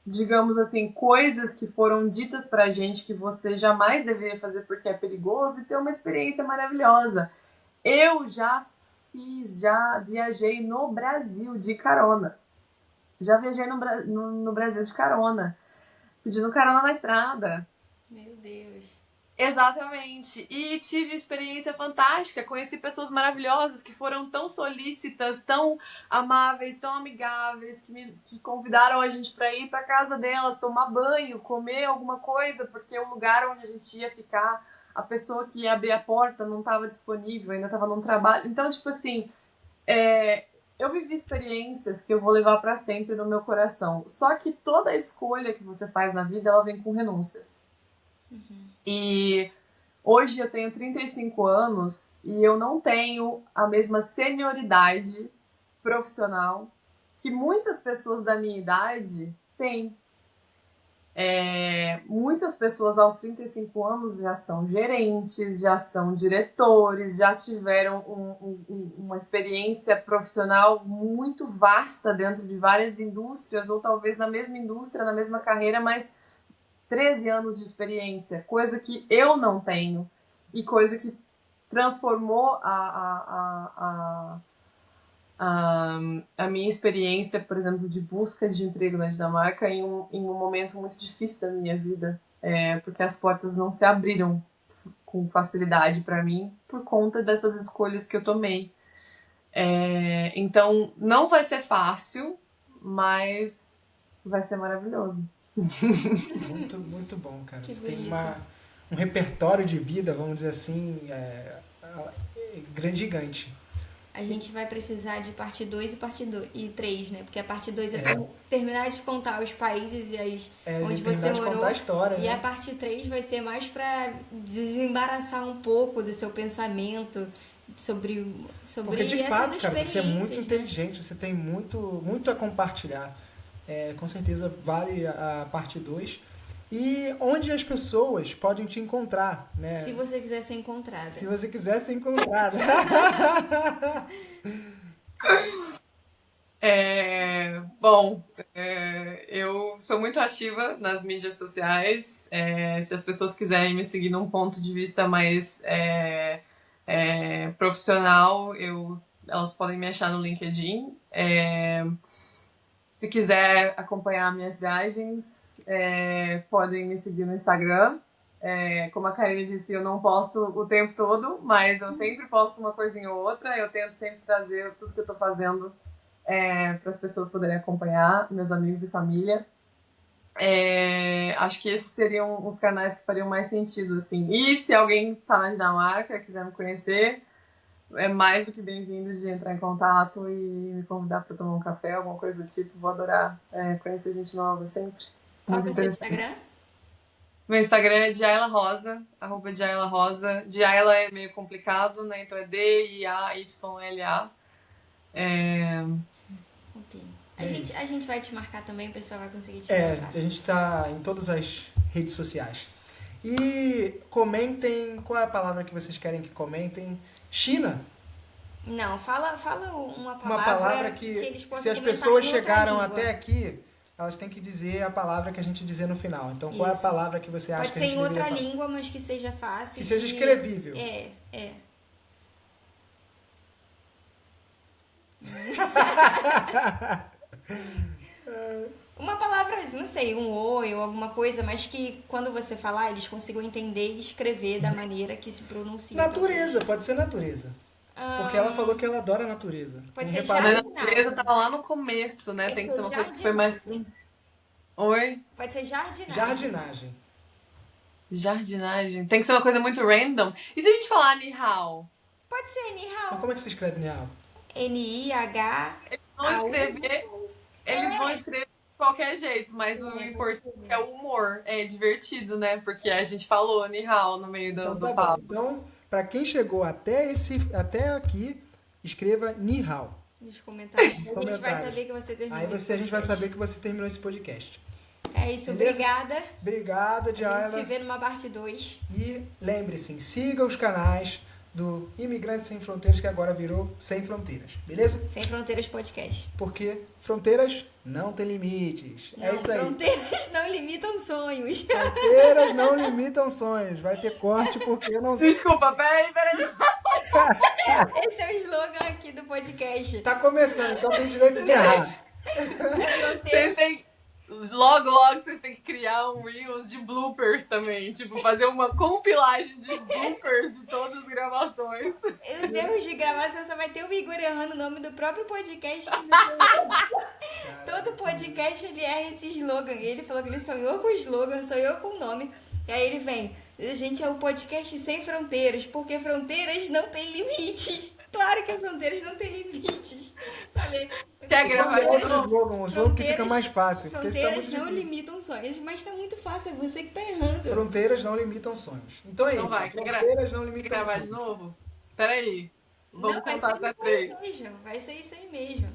digamos assim, coisas que foram ditas pra gente que você jamais deveria fazer porque é perigoso, e ter uma experiência maravilhosa. Eu já viajei no Brasil de carona. Já viajei no Brasil de carona, pedindo carona na estrada. Meu Deus. Exatamente. E tive experiência fantástica. Conheci pessoas maravilhosas que foram tão solícitas, tão amáveis, tão amigáveis, que convidaram a gente para ir para casa delas, tomar banho, comer alguma coisa, porque o lugar onde a gente ia ficar, a pessoa que ia abrir a porta não estava disponível, ainda estava num trabalho. Então, tipo assim, eu vivi experiências que eu vou levar para sempre no meu coração. Só que toda escolha que você faz na vida, ela vem com renúncias. E hoje eu tenho 35 anos e eu não tenho a mesma senioridade profissional que muitas pessoas da minha idade têm. Muitas pessoas aos 35 anos já são gerentes, já são diretores, já tiveram uma experiência profissional muito vasta dentro de várias indústrias, ou talvez na mesma indústria, na mesma carreira, mas 13 anos de experiência, coisa que eu não tenho, e coisa que transformou a minha experiência, por exemplo, de busca de emprego na Dinamarca em um momento muito difícil da minha vida, porque as portas não se abriram com facilidade para mim por conta dessas escolhas que eu tomei. Então, não vai ser fácil, mas vai ser maravilhoso. Muito, muito bom, cara. Que Você tem bonito. um repertório de vida, vamos dizer assim, grande, gigante. A gente vai precisar de parte 2 e parte 3, né? Porque a parte 2 é pra terminar de contar os países e onde Terminar você de morou. contar a história, E a né? parte 3 vai ser mais pra desembaraçar um pouco do seu pensamento sobre Porque de essas fato, cara, você é muito experiências, né? inteligente, você tem muito, muito a compartilhar. Com certeza vale a parte 2. E onde as pessoas podem te encontrar, né? Se você quiser ser encontrada. Se você quiser ser encontrada. Bom, eu sou muito ativa nas mídias sociais. Se as pessoas quiserem me seguir num ponto de vista mais profissional, elas podem me achar no LinkedIn. Se quiser acompanhar minhas viagens, podem me seguir no Instagram, Como a Karine disse, eu não posto o tempo todo, mas eu sempre posto uma coisinha ou outra. Eu tento sempre trazer tudo que eu tô fazendo para as pessoas poderem acompanhar, meus amigos e família. Acho que esses seriam os canais que fariam mais sentido, assim. E se alguém tá na Dinamarca, quiser me conhecer, é mais do que bem-vindo de entrar em contato e me convidar para tomar um café, alguma coisa do tipo. Vou adorar conhecer gente nova sempre. Qual Muito é o seu interessante. Instagram? Meu Instagram é Djaila Rosa, @Djaila Rosa. Djaila é meio complicado, né? Então é DIAYLA. Ok. A gente vai te marcar também, o pessoal vai conseguir te A encontrar. gente tá em todas as redes sociais. E comentem, qual é a palavra que vocês querem que comentem? China, Não, fala uma uma palavra que eles possam se as comentar pessoas em outra chegaram língua. até aqui, elas têm que dizer a palavra que a gente dizer no final. Então, qual é a Isso. palavra que você acha Pode que ser a gente em outra deveria falar? língua, mas que seja fácil. Que seja escrevível. É. Uma palavra, não sei, um oi ou alguma coisa, mas que quando você falar, eles consigam entender e escrever da maneira que se pronuncia. Natureza, pode ser natureza. Porque ela falou que ela adora a natureza. Pode Não ser reparou? Mas a natureza tava lá no começo, né? Tem que ser uma coisa que foi mais. Oi? Pode ser jardinagem. Jardinagem. Jardinagem. Tem que ser uma coisa muito random. E se a gente falar ni hao? Pode ser Mas Nihao. como é que se escreve Nial? N-I-H. Eles vão escrever de qualquer jeito, mas o importante é o humor. É divertido, né? Porque a gente falou ni hao no meio Então, do tá bom. papo. Então, para quem chegou até aqui, escreva Ni Hao. Nos comentários. A gente vai Comentários. saber que você terminou Aí esse a gente vai podcast. saber que você terminou esse podcast. É isso, Beleza? obrigada. Obrigado, A gente se Djaila. vê numa parte 2. E lembre-se, siga os canais do Imigrantes Sem Fronteiras, que agora virou Sem Fronteiras. Beleza? Sem Fronteiras Podcast. Porque fronteiras não têm limites. Não, É isso aí. fronteiras não limitam sonhos. Fronteiras não limitam sonhos. Vai ter corte porque eu não sei. Desculpa, peraí. Esse é o slogan aqui do podcast. Tá começando, então tem direito de errar. Vocês têm. Logo vocês têm que criar um Reels de bloopers também. Tipo, fazer uma compilagem de bloopers de todas as gravações. Os erros de gravação só vai ter o Igor errando o nome do próprio podcast. Todo podcast ele erra esse slogan. Ele falou que ele sonhou com o slogan, sonhou com o nome. E aí ele vem, gente, é o podcast Sem Fronteiras, porque fronteiras não têm limites. Claro que fronteiras não têm limites. Sabe? Quer gravar de Outro novo? slogan, um slogan que fica mais fácil. Porque isso tá Fronteiras muito não difícil. limitam sonhos, mas tá muito fácil, é você que tá errando. Fronteiras não limitam sonhos. Então é Então isso. vai, Fronteiras não Quer limitam gravar de sonhos. novo? Peraí. Vamos Não, vai contar ser até isso aí 3. mesmo. Vai ser isso aí mesmo.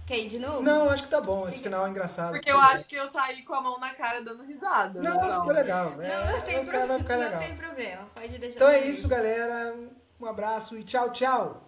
Quer ir de novo? Não, acho que tá bom. Esse Siga. final é engraçado. Porque eu acho que eu saí com a mão na cara dando risada. Não, então. ficou legal. Não, não tem vai ficar legal. Não tem problema. Pode deixar. Então é comigo. isso, galera. Um abraço e tchau, tchau.